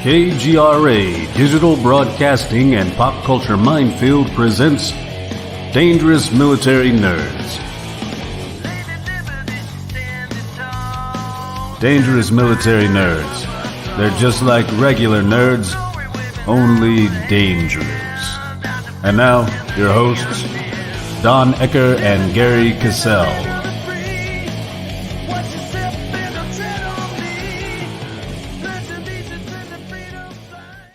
KGRA Digital Broadcasting and Pop Culture Minefield presents Dangerous Military Nerds. Dangerous Military Nerds. They're just like regular nerds, only dangerous. And now, your hosts, Don Ecker and Gerry Cassell.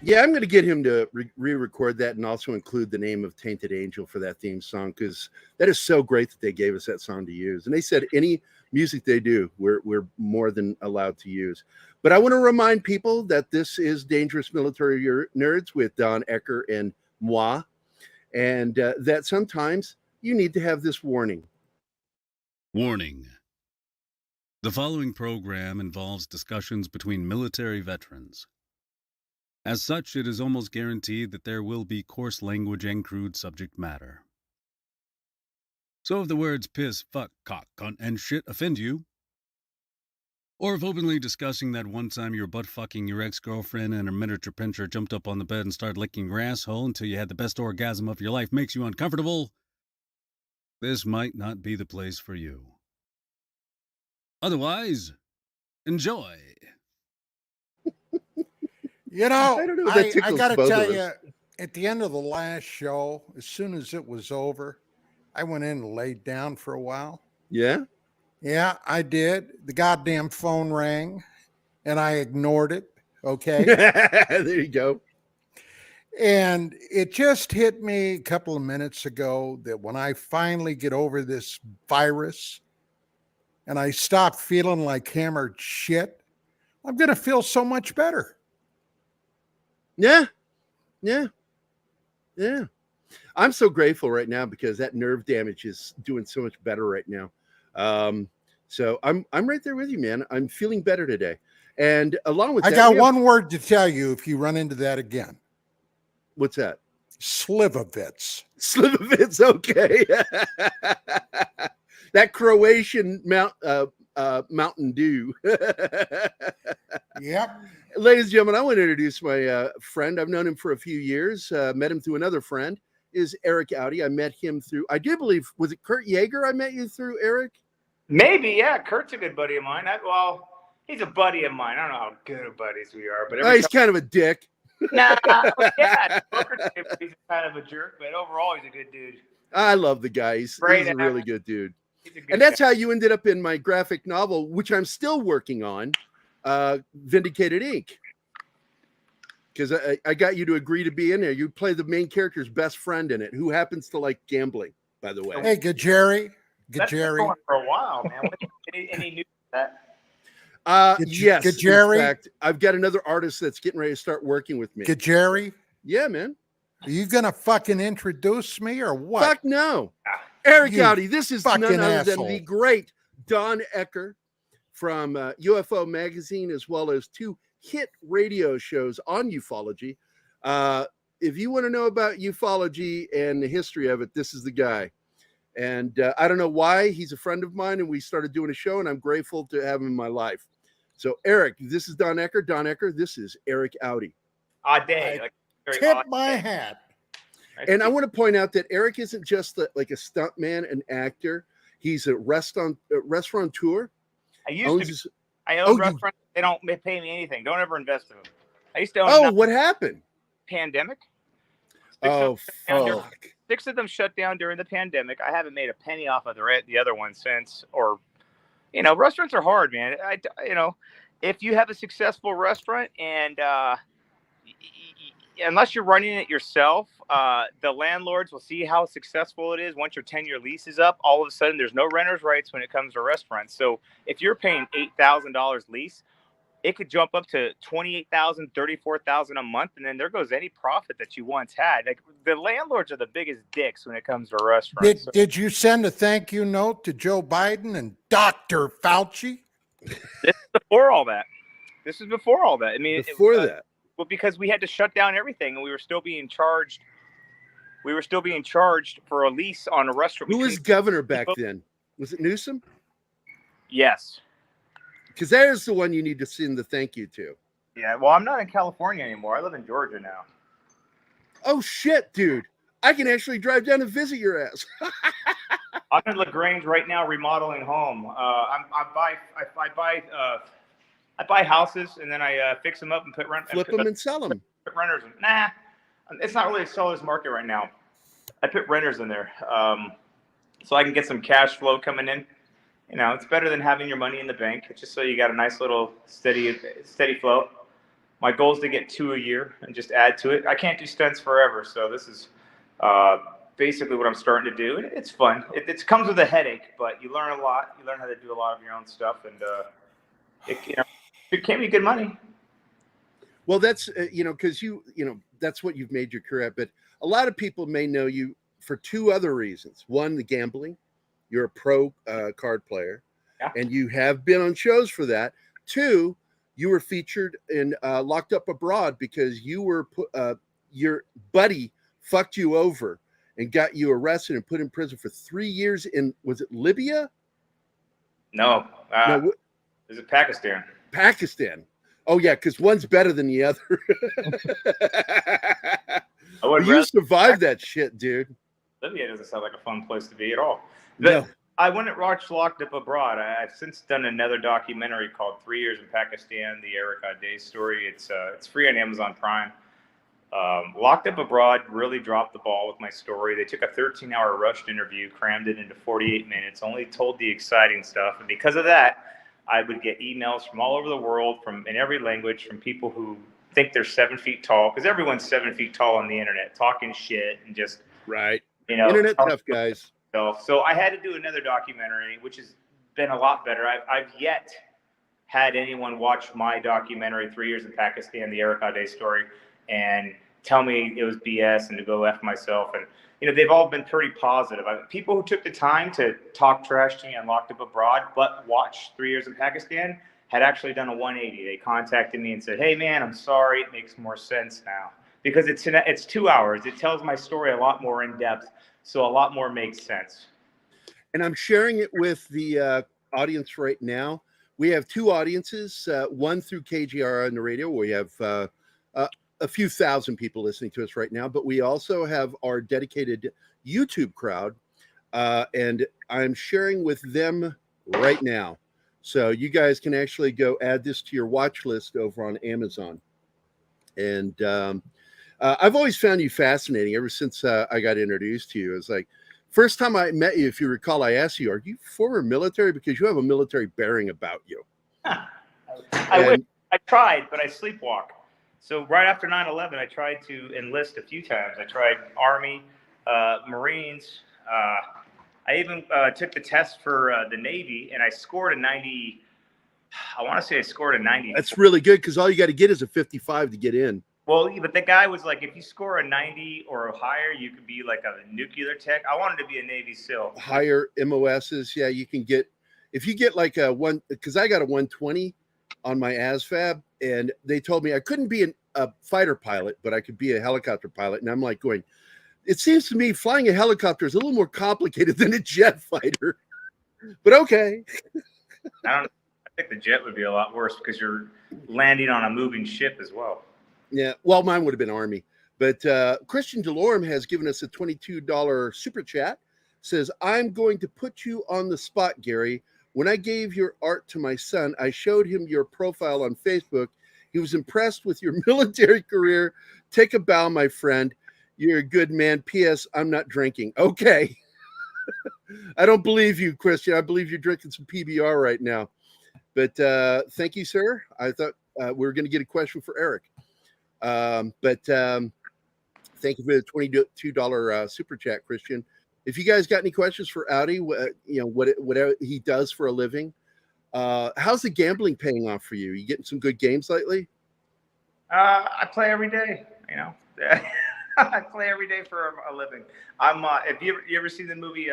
Yeah, I'm going to get him to re-record that and also include the name of Tainted Angel for that theme song, because that is so great that they gave us that song to use. And they said any music they do, we're more than allowed to use. But I want to remind people that this is Dangerous Military Nerds with Don Ecker and moi, and that sometimes you need to have this warning. Warning. The following program involves discussions between military veterans. As such, it is almost guaranteed that there will be coarse language and crude subject matter. So if the words piss, fuck, cock, cunt, and shit offend you, or if openly discussing that one time you were butt-fucking your ex-girlfriend and her miniature pincher jumped up on the bed and started licking your asshole until you had the best orgasm of your life makes you uncomfortable, this might not be the place for you. Otherwise, enjoy. You know, I got to tell you, us. at the end of the last show, as soon as it was over, I went in and laid down for a while. Yeah? Yeah, I did. The goddamn phone rang, and I ignored it, okay? There you go. And it just hit me a couple of minutes ago that when I finally get over this virus and I stop feeling like hammered shit, I'm going to feel so much better. Yeah. I'm so grateful right now because that nerve damage is doing so much better right now. So I'm right there with you, man. I'm feeling better today. And along with that, I got one word to tell you if you run into that again. What's that? Slivovitz. Slivovitz, okay. That Croatian Mountain Dew. Yep. Ladies and gentlemen, I want to introduce my friend. I've known him for a few years. Met him through another friend. Is Erik Audé. I met him through, I do believe, was it Kurt Yeager I met you through, Erik? Maybe, yeah. Kurt's a good buddy of mine. He's a buddy of mine. I don't know how good of buddies we are, but he's kind of a dick. Nah, yeah, poker table, he's kind of a jerk, but overall, he's a good dude. I love the guy. He's a really good dude. And that's how you ended up in my graphic novel, which I'm still working on, Vindicated Inc. Because I got you to agree to be in there. You play the main character's best friend in it, who happens to like gambling, by the way. Hey, Gerry. That's been going for a while, man. Any news of that? Yes. Gerry. In fact, I've got another artist that's getting ready to start working with me. Gerry. Yeah, man. Are you gonna fucking introduce me or what? Fuck no. Erik Audé, this is none other asshole. than the great Don Ecker from UFO Magazine, as well as two hit radio shows on ufology. If you want to know about ufology and the history of it, this is the guy. And I don't know why. He's a friend of mine, and we started doing a show, and I'm grateful to have him in my life. So, Erik, this is Don Ecker. Don Ecker, this is Erik Audé. Audé. Tip my hat. And I want to point out that Erik isn't just like a stuntman, an actor. He's a restaurateur. I own restaurants. They don't pay me anything. Don't ever invest in them. I used to own. What happened? Pandemic. Fuck. 6 of them shut down during the pandemic. I haven't made a penny off of the other one since. Or, restaurants are hard, man. If you have a successful restaurant and unless you're running it yourself, the landlords will see how successful it is. Once your 10-year lease is up, all of a sudden there's no renter's rights when it comes to restaurants. So if you're paying $8,000 lease, it could jump up to $28,000, $34,000 a month, and then there goes any profit that you once had. Like, the landlords are the biggest dicks when it comes to restaurants. Did you send a thank you note to Joe Biden and Dr. Fauci? This is before all that. I mean, before that. Well, because we had to shut down everything, and we were still being charged. For a lease on a restaurant. Who was governor back then? Was it Newsom? Yes. Because there's the one you need to send the thank you to. Yeah, well, I'm not in California anymore. I live in Georgia now. Oh shit, dude! I can actually drive down to visit your ass. I'm in LaGrange right now, remodeling home. I buy houses and then I fix them up and Flip them and sell them. Put renters in. Nah, it's not really a seller's market right now. I put renters in there, so I can get some cash flow coming in. You know, it's better than having your money in the bank. It's just so you got a nice little steady flow. My goal is to get 2 a year and just add to it. I can't do stunts forever, so this is basically what I'm starting to do. It's fun. It comes with a headache, but you learn a lot. You learn how to do a lot of your own stuff, and it can be good money. Well, that's because that's what you've made your career at. But a lot of people may know you for two other reasons. One, the gambling. You're a pro card player, yeah, and you have been on shows for that. Two, you were featured in Locked Up Abroad because you were your buddy fucked you over and got you arrested and put in prison for 3 years in, was it Libya? No, is it Pakistan? Pakistan. Oh yeah, because one's better than the other. You survived that shit, dude. Libya doesn't sound like a fun place to be at all. No. I went and watched Locked Up Abroad. I've since done another documentary called 3 Years in Pakistan, the Erik Audé story. It's free on Amazon Prime. Locked Up Abroad really dropped the ball with my story. They took a 13-hour rushed interview, crammed it into 48 minutes, only told the exciting stuff. And because of that, I would get emails from all over the world, in every language, from people who think they're 7 feet tall, because everyone's 7 feet tall on the internet, talking shit and just right. Internet tough guys. So I had to do another documentary, which has been a lot better. I've yet had anyone watch my documentary, 3 Years in Pakistan, the Erik Audé story, and tell me it was BS and to go F myself. And, they've all been pretty positive. People who took the time to talk trash to me on Locked Up Abroad, but watched 3 Years in Pakistan, had actually done a 180. They contacted me and said, hey, man, I'm sorry. It makes more sense now. Because it's 2 hours. It tells my story a lot more in depth. So a lot more makes sense. And I'm sharing it with the audience right now. We have two audiences, one through KGR on the radio. We have a few thousand people listening to us right now, but we also have our dedicated YouTube crowd. And I'm sharing with them right now. So you guys can actually go add this to your watch list over on Amazon. And I've always found you fascinating ever since I got introduced to you. It's like, first time I met you, if you recall, I asked you, are you former military? Because you have a military bearing about you. I tried, but I sleepwalk. So right after 9/11, I tried to enlist a few times. I tried Army, Marines. I even took the test for the Navy, and I scored a 90. I want to say I scored a 90. That's really good because all you got to get is a 55 to get in. Well, but the guy was like, if you score a 90 or higher, you could be like a nuclear tech. I wanted to be a Navy SEAL. Higher MOSs, yeah, you can get. If you get like a one, because I got a 120 on my ASVAB, and they told me I couldn't be a fighter pilot, but I could be a helicopter pilot. And I'm like going, it seems to me flying a helicopter is a little more complicated than a jet fighter. But okay. I think the jet would be a lot worse because you're landing on a moving ship as well. Yeah, well, mine would have been Army. But Christian Delorme has given us a $22 super chat. Says, I'm going to put you on the spot, Gerry. When I gave your art to my son, I showed him your profile on Facebook. He was impressed with your military career. Take a bow, my friend. You're a good man. P.S. I'm not drinking. Okay. I don't believe you, Christian. I believe you're drinking some PBR right now. But thank you, sir. I thought we were going to get a question for Erik. But thank you for the $22 super chat, Christian. If you guys got any questions for Audé, whatever he does for a living, how's the gambling paying off for you? You getting some good games lately? I play every day. I play every day for a living. Have you ever seen the movie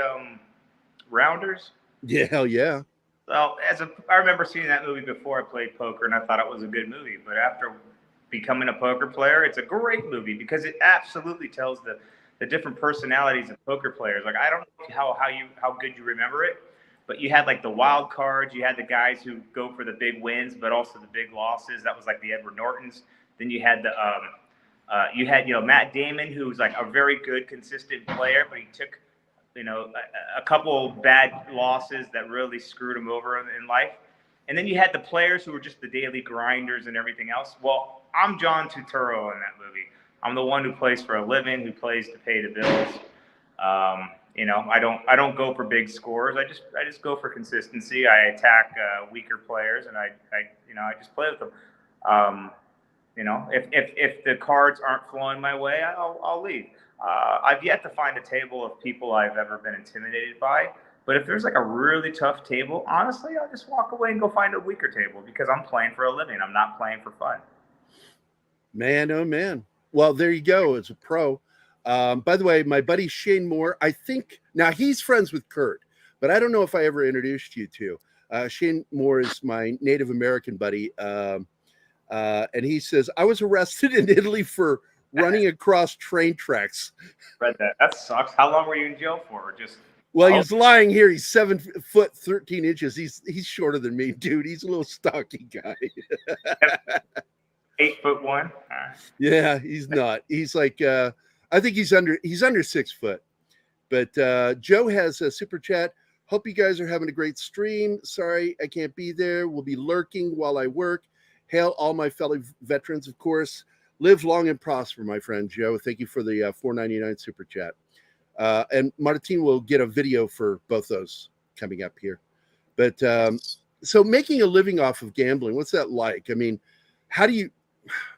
Rounders? Yeah, hell yeah. Well, I remember seeing that movie before I played poker, and I thought it was a good movie. But after becoming a poker player, it's a great movie because it absolutely tells the different personalities of poker players. Like, I don't know how good you remember it, But you had like the wild cards. You had the guys who go for the big wins, but also the big losses. That was like the Edward Nortons. Then you had Matt Damon, who was like a very good, consistent player, but he took, a couple bad losses that really screwed him over in life. And then you had the players who were just the daily grinders and everything else. Well, I'm John Turturro in that movie. I'm the one who plays for a living, who plays to pay the bills. I don't go for big scores. I just go for consistency. I attack weaker players, and I just play with them. If the cards aren't flowing my way, I'll leave. I've yet to find a table of people I've ever been intimidated by. But if there's like a really tough table, honestly, I'll just walk away and go find a weaker table because I'm playing for a living. I'm not playing for fun. Man, oh man. Well, there you go. As a pro. By the way, my buddy Shane Moore, I think now he's friends with Kurt, but I don't know if I ever introduced you to. Shane Moore is my Native American buddy. And he says, I was arrested in Italy for running across train tracks. Read that. That sucks. How long were you in jail for? Well, he's lying here. He's 7 foot 13 inches. He's shorter than me, dude. He's a little stocky guy. 8'1". Yeah, he's not. He's like I think he's under 6 foot. But Joe has a super chat. Hope you guys are having a great stream. Sorry I can't be there. We'll be lurking while I work. Hail all my fellow veterans, of course. Live long and prosper, my friend Joe. Thank you for the $4.99 super chat. And Martin will get a video for both those coming up here. But so making a living off of gambling, what's that like? I mean, how do you,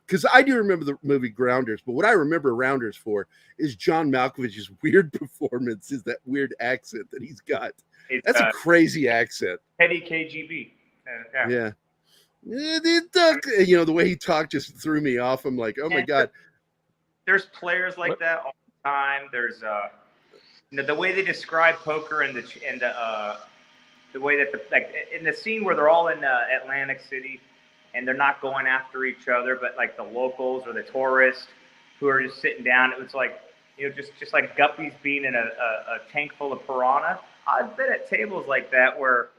because I do remember the movie Grounders, but what I remember Rounders for is John Malkovich's weird performance, is that weird accent that he's got. That's a crazy accent. Petty KGB. Yeah. The way he talked just threw me off. I'm like, oh my God. There's players like that all the time. There's the way they describe poker and the way that in the scene where they're all in Atlantic City and they're not going after each other, but like the locals or the tourists who are just sitting down. It was like, just like guppies being in a tank full of piranha. I've been at tables like that where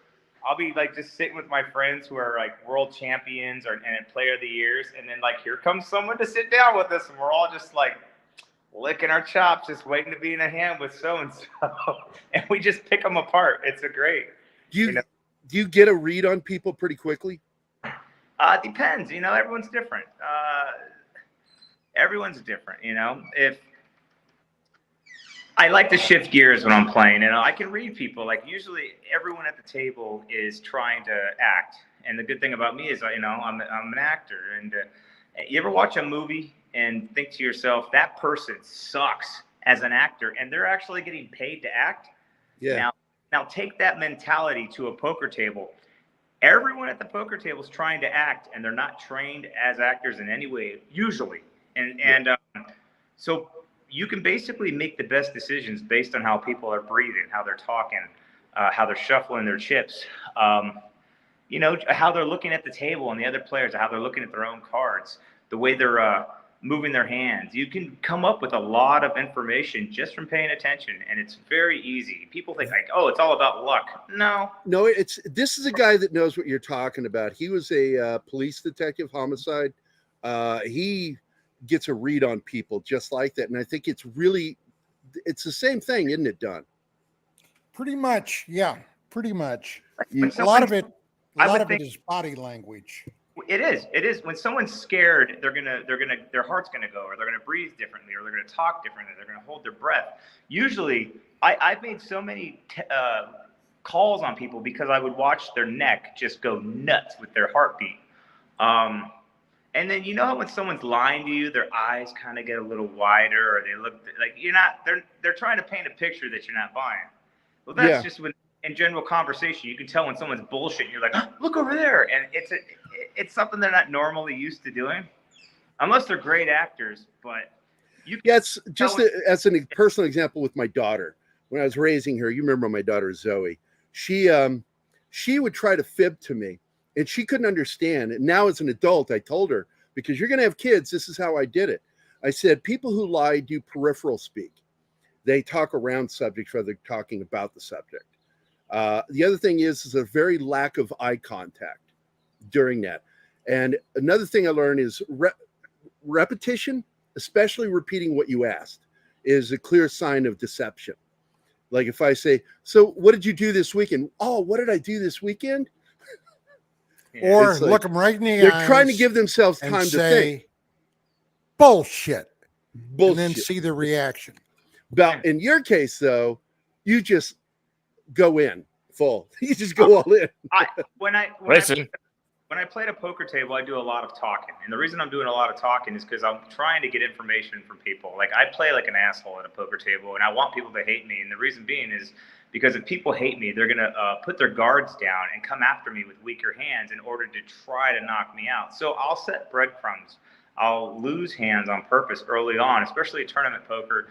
I'll be like just sitting with my friends who are like world champions and player of the years. And then like, here comes someone to sit down with us. And we're all just like licking our chops, just waiting to be in a hand with so-and-so. And we just pick them apart. It's a great. Do you get a read on people pretty quickly? Depends. Everyone's different. Everyone's different. If I like to shift gears when I'm playing, I can read people. Like usually everyone at the table is trying to act. And the good thing about me is, I'm an actor. And you ever watch a movie and think to yourself, that person sucks as an actor and they're actually getting paid to act? Yeah. Now take that mentality to a poker table. Everyone at the poker table is trying to act and they're not trained as actors in any way, usually. So you can basically make the best decisions based on how people are breathing, how they're talking, how they're shuffling their chips, how they're looking at the table and the other players, how they're looking at their own cards, the way they're moving their hands. You can come up with a lot of information just from paying attention, and it's very easy. People think like, oh, it's all about luck. No, this is a guy that knows what you're talking about. He was a police detective, homicide. He gets a read on people just like that. And I think it's the same thing, isn't it, Don? Pretty much. Yeah, pretty much. A lot of it is body language. It is. When someone's scared, their heart's gonna go, or they're gonna breathe differently, or they're gonna talk differently. They're gonna hold their breath. Usually, I've made so many calls on people because I would watch their neck just go nuts with their heartbeat. And then how when someone's lying to you, their eyes kind of get a little wider, or they look like they're trying to paint a picture that you're not buying. Well, that's just when in general conversation, you can tell when someone's bullshit. You're like, oh, look over there, and it's something they're not normally used to doing, unless they're great actors. But it's just as a personal example with my daughter. When I was raising her, you remember my daughter Zoe. She would try to fib to me. And she couldn't understand. And now as an adult, I told her, because you're going to have kids, this is how I did it. I said, people who lie do peripheral speak. They talk around subjects rather than talking about the subject. The other thing is a very lack of eye contact during that. And another thing I learned is repetition, especially repeating what you asked, is a clear sign of deception. Like if I say, so what did you do this weekend? Oh, what did I do this weekend? Or like, look them right in the eyes. They're trying to give themselves time to think. Bullshit. Bullshit. And then see the reaction. But in your case, though, you just go in full. You just go all in. When I played a poker table, I do a lot of talking. And the reason I'm doing a lot of talking is because I'm trying to get information from people. Like, I play like an asshole at a poker table, and I want people to hate me. And the reason being is because if people hate me, they're going to put their guards down and come after me with weaker hands in order to try to knock me out. So I'll set breadcrumbs. I'll lose hands on purpose early on, especially tournament poker,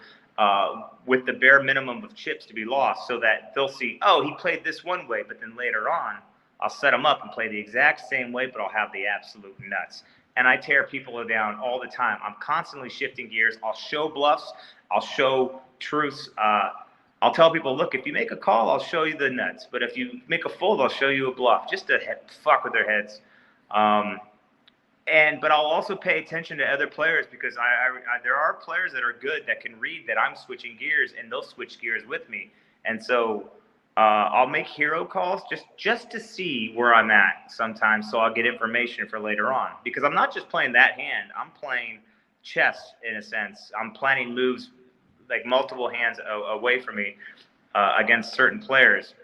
with the bare minimum of chips to be lost, so that they'll see, oh, he played this one way, but then later on, I'll set them up and play the exact same way, but I'll have the absolute nuts. And I tear people down all the time. I'm constantly shifting gears. I'll show bluffs. I'll show truths. I'll tell people, look, if you make a call, I'll show you the nuts. But if you make a fold, I'll show you a bluff, just to fuck with their heads. But I'll also pay attention to other players, because there are players that are good that can read that I'm switching gears, and they'll switch gears with me. And so I'll make hero calls just to see where I'm at sometimes, so I'll get information for later on. Because I'm not just playing that hand. I'm playing chess in a sense. I'm planning moves like multiple hands away from me against certain players.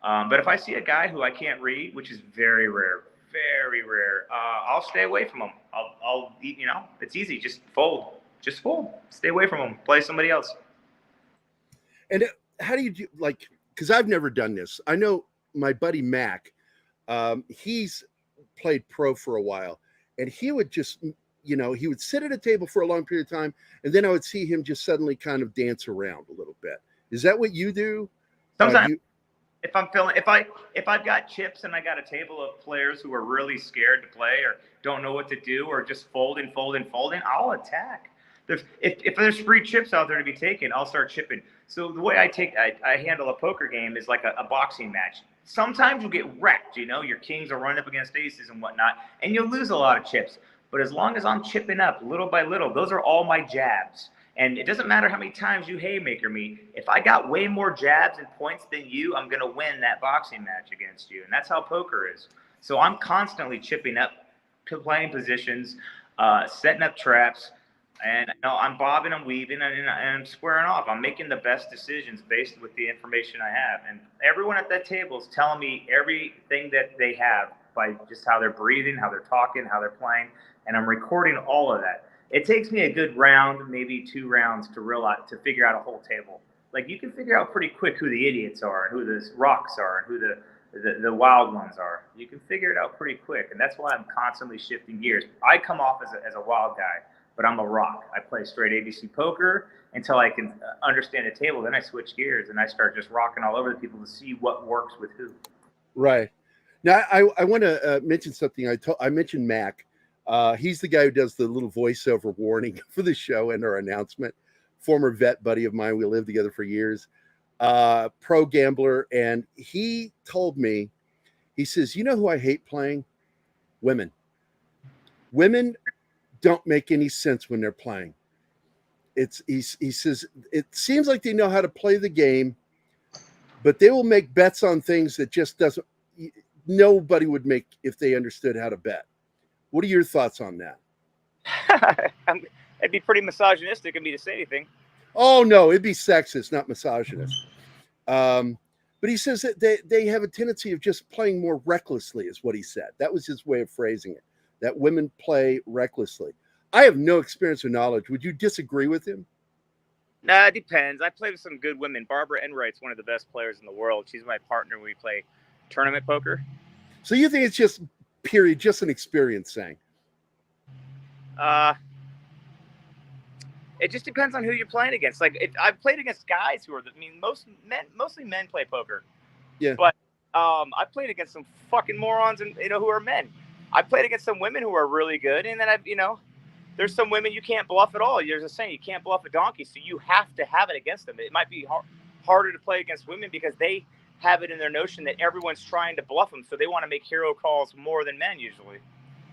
But if I see a guy who I can't read, which is very rare, I'll stay away from him. I'll it's easy. Just fold. Stay away from him. Play somebody else. And how do you do, like, because I've never done this. I know my buddy Mac, he's played pro for a while, and he would just, he would sit at a table for a long period of time, and then I would see him just suddenly kind of dance around a little bit. Is that what you do? Sometimes. If I've got chips and I got a table of players who are really scared to play or don't know what to do or just folding, I'll attack. If there's free chips out there to be taken, I'll start chipping. So the way I handle a poker game is like a boxing match. Sometimes you'll get wrecked, your kings are running up against aces and whatnot, and you'll lose a lot of chips. But as long as I'm chipping up little by little, those are all my jabs. And it doesn't matter how many times you haymaker me. If I got way more jabs and points than you, I'm going to win that boxing match against you. And that's how poker is. So I'm constantly chipping up, playing positions, setting up traps. And I'm bobbing, I'm weaving, and I'm squaring off. I'm making the best decisions based with the information I have. And everyone at that table is telling me everything that they have by just how they're breathing, how they're talking, how they're playing. And I'm recording all of that. It takes me a good round, maybe 2 rounds to figure out a whole table. Like, you can figure out pretty quick who the idiots are and who the rocks are and who the wild ones are. You can figure it out pretty quick, and that's why I'm constantly shifting gears. I come off as a wild guy, but I'm a rock. I play straight ABC poker until I can understand the table. Then I switch gears and I start just rocking all over the people to see what works with who. Right. Now, I want to mention something. I mentioned Mac. He's the guy who does the little voiceover warning for the show and our announcement. Former vet buddy of mine. We lived together for years. Pro gambler. And he told me, he says, you know who I hate playing? Women. Women don't make any sense when they're playing. He says, it seems like they know how to play the game, but they will make bets on things that just nobody would make if they understood how to bet. What are your thoughts on that? It'd be pretty misogynistic of me to say anything. Oh, no, it'd be sexist, not misogynist. But he says that they have a tendency of just playing more recklessly, is what he said. That was his way of phrasing it, that women play recklessly. I have no experience or knowledge. Would you disagree with him? Nah, it depends. I play with some good women. Barbara Enright's one of the best players in the world. She's my partner when we play tournament poker. So you think it's just an experience thing? It just depends on who you're playing against. Like, I've played against guys who are, mostly men play poker. Yeah. But I played against some fucking morons and who are men. I played against some women who are really good, and then there's some women you can't bluff at all. There's a saying, you can't bluff a donkey, so you have to have it against them. It might be harder to play against women because they have it in their notion that everyone's trying to bluff them, so they want to make hero calls more than men usually.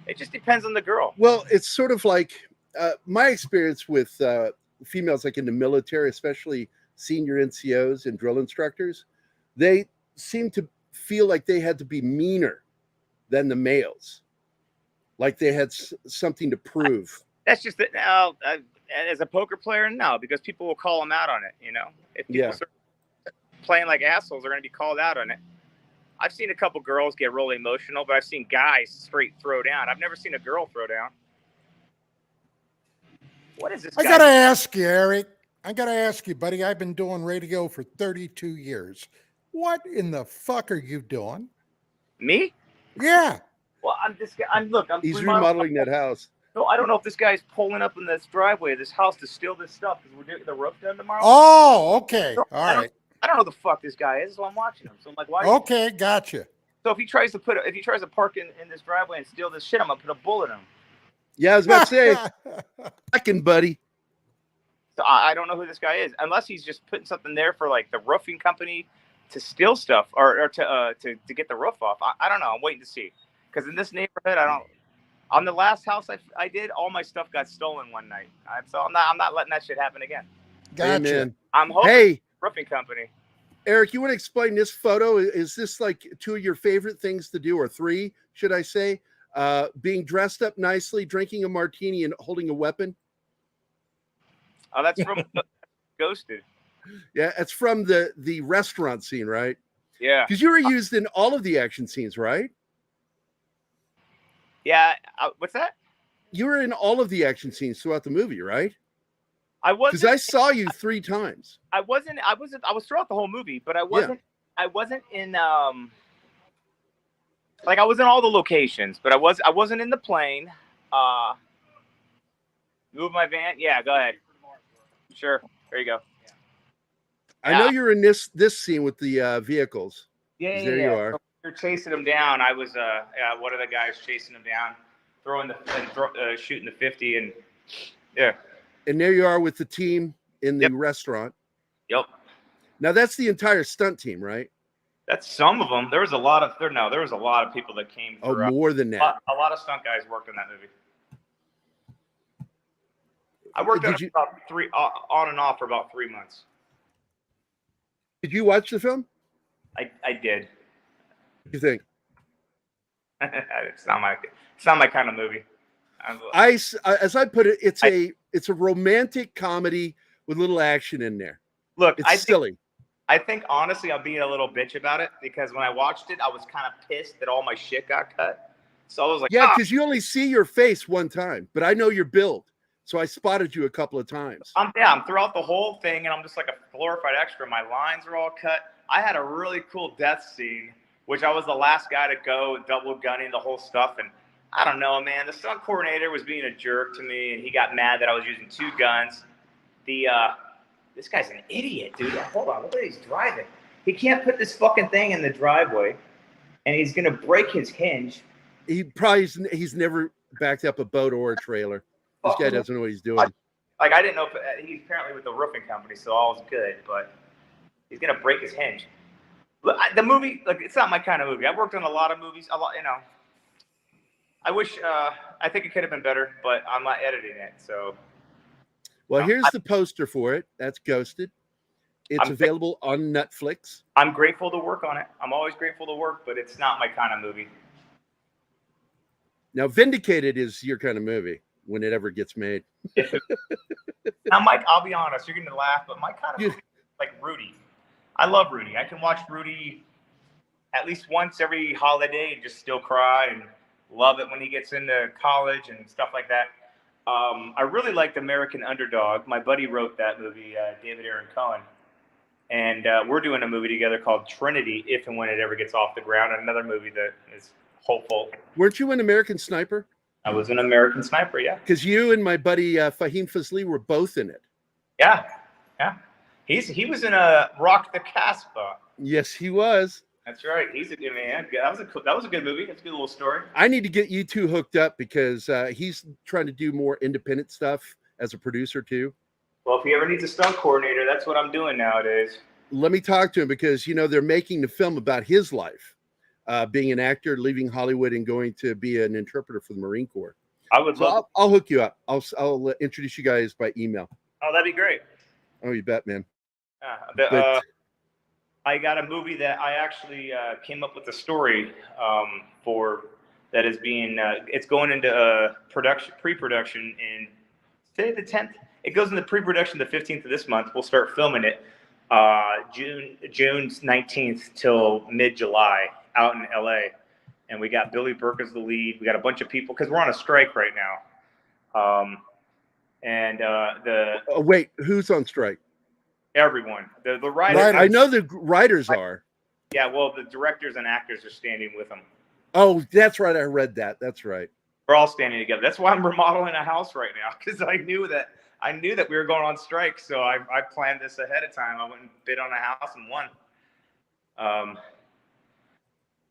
It just depends on the girl. Well, it's sort of like my experience with females, like in the military, especially senior NCOs and drill instructors. They seem to feel like they had to be meaner than the males, like they had something to prove. That's just that now. As a poker player, no, because people will call them out on it. You know, if people start playing like assholes, they're going to be called out on it. I've seen a couple girls get really emotional, but I've seen guys straight throw down. I've never seen a girl throw down. What is this? I got to ask you, Eric. I got to ask you, buddy. I've been doing radio for 32 years. What in the fuck are you doing? Me? Yeah. Well, He's remodeling that house. No, I don't know if this guy's pulling up in this driveway of this house to steal this stuff because we're getting the roof done tomorrow. Oh, okay. So, all right. I don't know who the fuck this guy is, so I'm watching him. So I'm like, why? Okay, gotcha. So if he tries to park in this driveway and steal this shit, I'm gonna put a bullet in him. Yeah, I was about to say, second, buddy. So I don't know who this guy is, unless he's just putting something there for like the roofing company to steal stuff or to get the roof off. I don't know. I'm waiting to see, because in this neighborhood, on the last house I did, all my stuff got stolen one night. So I'm not letting that shit happen again. Gotcha. Amen. I'm hoping. Hey, roofing company. Eric, you want to explain this photo? Is this like two of your favorite things to do, or three, should I say? Being dressed up nicely, drinking a martini, and holding a weapon? Oh, that's from Ghosted. Yeah, it's from the restaurant scene, right? Yeah. Because you were used in all of the action scenes, right? Yeah. What's that? You were in all of the action scenes throughout the movie, right? I wasn't. Because I saw you 3 times. I was throughout the whole movie, but I wasn't in like I was in all the locations, but I wasn't in the plane. Move my van. Yeah, go ahead. Sure. There you go. I know you're in this scene with the vehicles. Yeah. There you are. So you're chasing them down. I was one of the guys chasing them down, shooting the 50, and yeah. And there you are with the team in the restaurant. Yep. Now that's the entire stunt team, right? That's some of them. There was a lot of people that came. Oh, more than that. A lot of stunt guys worked on that movie. I worked on it about on and off for about 3 months. Did you watch the film? I did. What do you think? It's not my kind of movie. As I put it, it's a romantic comedy with a little action in there. Look, it's silly. I think honestly, I'm being a little bitch about it because when I watched it, I was kind of pissed that all my shit got cut. So I was like, yeah, because you only see your face one time, but I know your build, so I spotted you a couple of times. I'm throughout the whole thing, and I'm just like a glorified extra. My lines are all cut. I had a really cool death scene, which I was the last guy to go, double gunning the whole stuff, and I don't know, man. The stunt coordinator was being a jerk to me, and he got mad that I was using 2 guns. This guy's an idiot, dude. Hold on, look at he's driving. He can't put this fucking thing in the driveway, and he's gonna break his hinge. He's never backed up a boat or a trailer. This guy doesn't know what he's doing. I didn't know if he's apparently with the roofing company, so all's good. But he's gonna break his hinge. The movie, like, it's not my kind of movie. I've worked on a lot of movies, you know. I wish, I think it could have been better, but I'm not editing it, so. Well, here's the poster for it. That's Ghosted. It's available on Netflix. I'm grateful to work on it. I'm always grateful to work, but it's not my kind of movie. Now, Vindicated is your kind of movie when it ever gets made. Now, Mike, I'll be honest. You're going to laugh, but my kind of movie is like Rudy. I love Rudy. I can watch Rudy at least once every holiday and just still cry and love it when he gets into college and stuff like that. I really liked American Underdog. My buddy wrote that movie, David Aaron Cohen. And we're doing a movie together called Trinity, if and when it ever gets off the ground. Another movie that is hopeful. Weren't you an American Sniper? I was an American Sniper, yeah. Because you and my buddy Fahim Fazli were both in it. Yeah. He was in a Rock the Casbah. Yes, he was. That's right. He's a good man. That was a good movie. It's a good little story. I need to get you two hooked up because he's trying to do more independent stuff as a producer too. Well, if he ever needs a stunt coordinator, that's what I'm doing nowadays. let me talk to him, because they're making the film about his life, being an actor, leaving Hollywood and going to be an interpreter for the Marine Corps. I would love. I'll hook you up. I'll introduce you guys by email. Oh, that'd be great. Oh, you bet, man. I got a movie that I actually came up with a story for, that is being it's going into pre-production in today the 10th. It goes into pre-production the 15th of this month. We'll start filming it June 19th till mid-July out in LA. And we got Billy Burke as the lead. We got a bunch of people because we're on a strike right now. Wait, who's on strike? Everyone. The writers. I know the writers are. Yeah, well, the directors and actors are standing with them. Oh, that's right. I read that. That's right. We're all standing together. That's why I'm remodeling a house right now, because I knew that we were going on strike. So I planned this ahead of time. I went and bid on a house and won.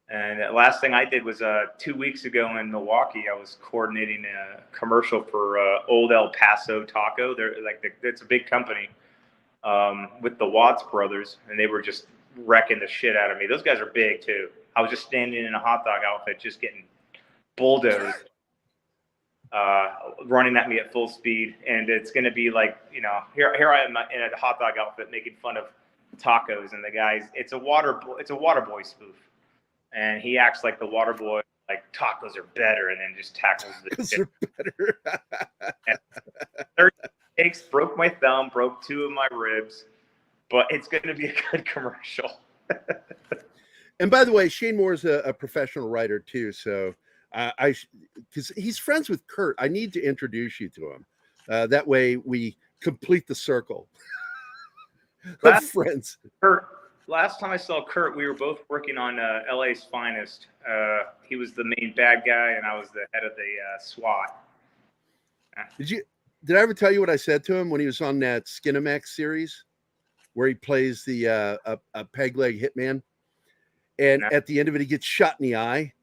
And the last thing I did was 2 weeks ago in Milwaukee, I was coordinating a commercial for Old El Paso Taco. It's a big company with the Watts brothers, and they were just wrecking the shit out of me. Those guys are big too. I was just standing in a hot dog outfit, just getting bulldozed, running at me at full speed. And it's going to be like, here I am in a hot dog outfit making fun of tacos, and the guys, it's a water boy spoof. And he acts like the water boy, like tacos are better, and then just tackles the shit. Are better. 30 takes, broke my thumb, broke 2 of my ribs, but it's going to be a good commercial. And by the way, Shane Moore is a professional writer too, so because he's friends with Kurt, I need to introduce you to him. That way, we complete the circle of friends. Kurt. Last time I saw Kurt, we were both working on LA's Finest. He was the main bad guy, and I was the head of the SWAT. Did I ever tell you what I said to him when he was on that Skinamax series, where he plays the a peg leg hitman, and at the end of it, he gets shot in the eye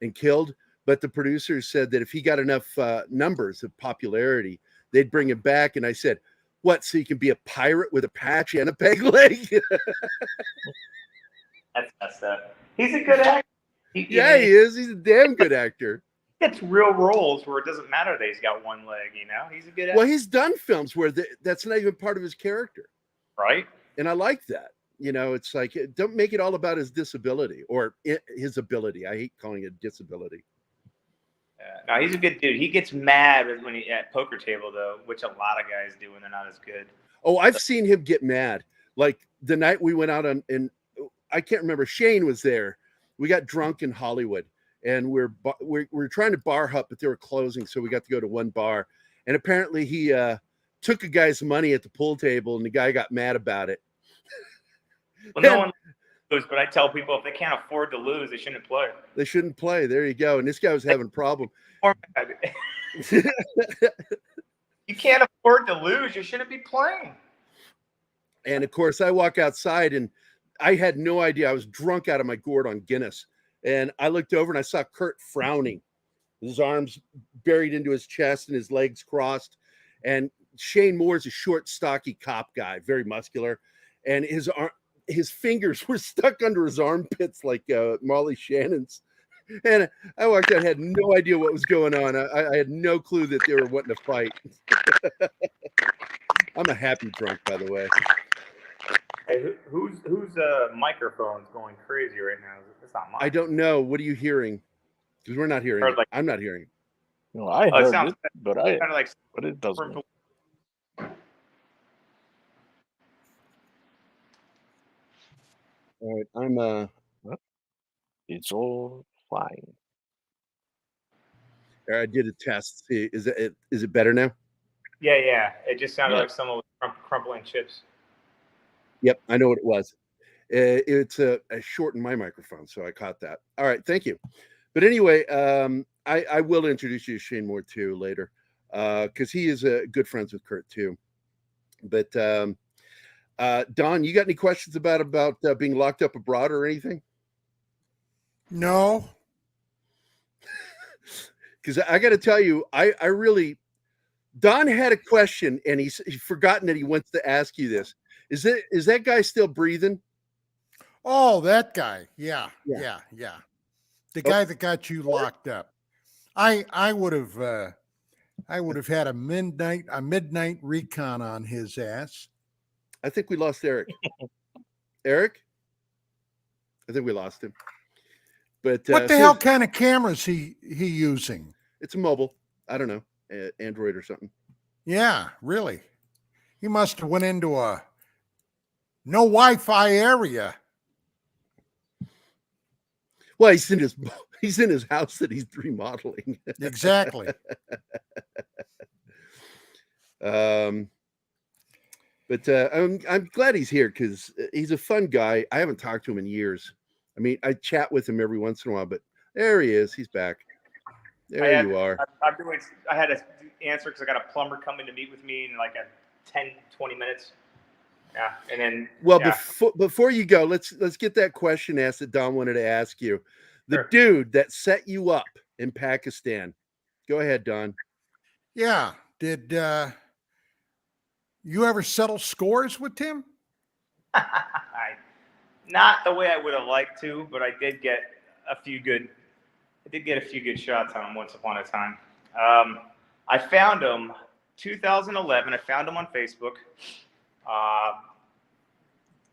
and killed. But the producers said that if he got enough numbers of popularity, they'd bring him back. And I said, what, so you can be a pirate with a patch and a peg leg? That's messed up. He's a good actor. He is. He's a damn good actor. He gets real roles where it doesn't matter that he's got one leg, He's a good actor. Well, he's done films where that's not even part of his character. Right. And I like that. It's like, don't make it all about his disability or his ability. I hate calling it disability. No, he's a good dude. He gets mad when he at poker table, though, which a lot of guys do when they're not as good. Oh, I've seen him get mad. Like the night we went out and I can't remember. Shane was there. We got drunk in Hollywood, and we're trying to bar hop, but they were closing, so we got to go to one bar. And apparently, he took a guy's money at the pool table, and the guy got mad about it. Well, no one lose, but I tell people if they can't afford to lose, they shouldn't play. They shouldn't play. There you go. And this guy was having a problem. You can't afford to lose. You shouldn't be playing. And of course, I walk outside, and I had no idea. I was drunk out of my gourd on Guinness. And I looked over and I saw Kurt frowning, his arms buried into his chest and his legs crossed. And Shane Moore's a short, stocky cop guy, very muscular. And his fingers were stuck under his armpits like Molly Shannon's. And I walked out, had no idea what was going on. I had no clue that they were wanting to fight. I'm a happy drunk, by the way. Hey, whose microphone's going crazy right now? It's not mine. I don't know. What are you hearing? Because we're not hearing it. I'm not hearing it. No, I heard it, but it doesn't. All right, It's all fine. I did a test. See, is it better now? Yeah. It just sounded like someone was crumpling chips. Yep, I know what it was. It's a shortened my microphone, so I caught that. All right, thank you. But anyway, I will introduce you to Shane Moore too later, because he is good friends with Kurt too. But Don, you got any questions about being locked up abroad or anything? No. Because I got to tell you, I really, Don had a question, and he's forgotten that he wants to ask you this. Is that guy still breathing? Oh, that guy. Yeah. The guy that got you locked up. I would have had a midnight recon on his ass. I think we lost Erik. Erik? I think we lost him. But what the hell kind of cameras he using? It's a mobile. I don't know, Android or something. Yeah, really. He must have went into a no Wi-Fi area. Well, he's in his house that he's remodeling. Exactly. But I'm glad he's here because he's a fun guy. I haven't talked to him in years. I mean, I chat with him every once in a while, but there he is. He's back. There you are. I had to answer because I got a plumber coming to meet with me in like 10, 20 minutes. Yeah, and then before you go, let's get that question asked that Don wanted to ask you. The dude that set you up in Pakistan. Go ahead, Don. Yeah. Did you ever settle scores with him? Not the way I would have liked to, but I did get a few good shots on him once upon a time. I found him 2011. I found him on Facebook.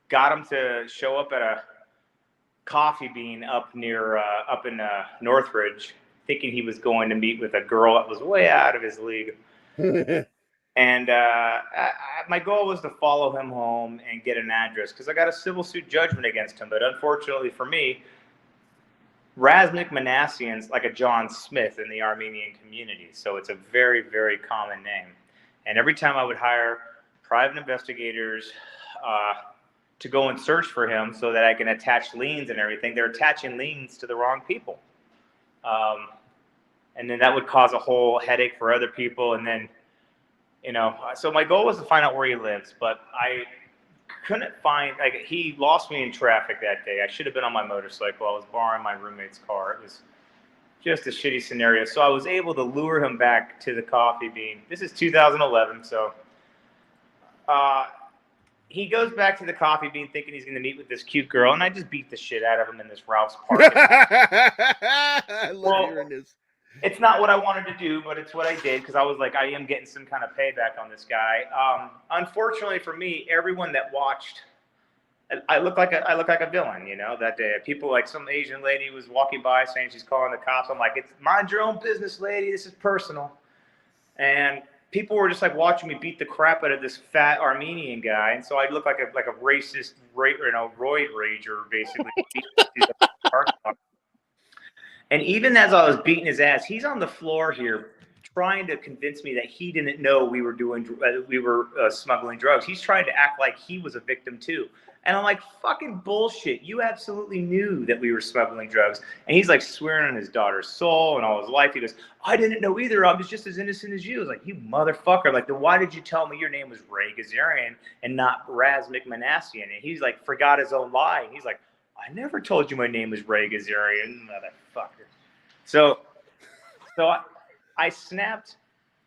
Got him to show up at a Coffee Bean up in Northridge, thinking he was going to meet with a girl that was way out of his league. And my goal was to follow him home and get an address because I got a civil suit judgment against him. But unfortunately for me, Razmik Manassian's like a John Smith in the Armenian community. So it's a very, very common name. And every time I would hire private investigators to go and search for him so that I can attach liens and everything, they're attaching liens to the wrong people. And then that would cause a whole headache for other people. And then, so my goal was to find out where he lives, but I couldn't find, he lost me in traffic that day. I should have been on my motorcycle. I was borrowing my roommate's car. It was just a shitty scenario. So I was able to lure him back to the Coffee Bean. This is 2011. So he goes back to the Coffee Bean thinking he's going to meet with this cute girl. And I just beat the shit out of him in this Ralph's parking lot. I love hearing this. It's not what I wanted to do, but it's what I did because I was like, I am getting some kind of payback on this guy. Unfortunately for me, everyone that watched, I look like a villain, that day. People like some Asian lady was walking by saying she's calling the cops. I'm like, it's mind your own business, lady. This is personal. And people were just like watching me beat the crap out of this fat Armenian guy, and so I look like a racist, roid rager, basically. And even as I was beating his ass, he's on the floor here trying to convince me that he didn't know we were smuggling drugs. He's trying to act like he was a victim too. And I'm like, fucking bullshit. You absolutely knew that we were smuggling drugs. And he's like swearing on his daughter's soul and all his life. He goes, I didn't know either. I was just as innocent as you. I was like, you motherfucker. Like, then why did you tell me your name was Ray Gazarian and not Razmik Manassian? And he's like, forgot his own lie. And he's like, I never told you my name was Ray Gazarian, motherfucker. So I snapped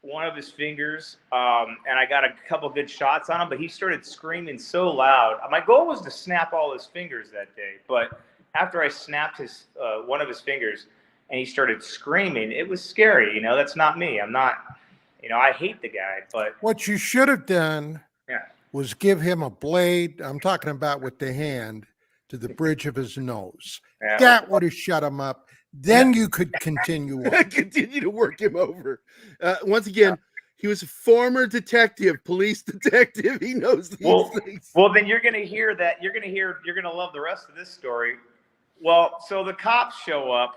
one of his fingers, and I got a couple good shots on him, but he started screaming so loud. My goal was to snap all his fingers that day, but after I snapped one of his fingers and he started screaming, it was scary. That's not me. I'm not, I hate the guy, but. What you should have done was give him a blade, I'm talking about with the hand, to the bridge of his nose. Yeah. That would have shut him up. Then you could continue on. Continue to work him over. Once again, he was a former police detective. He knows these things. Well, then you're going to hear that. You're going to love the rest of this story. Well, so the cops show up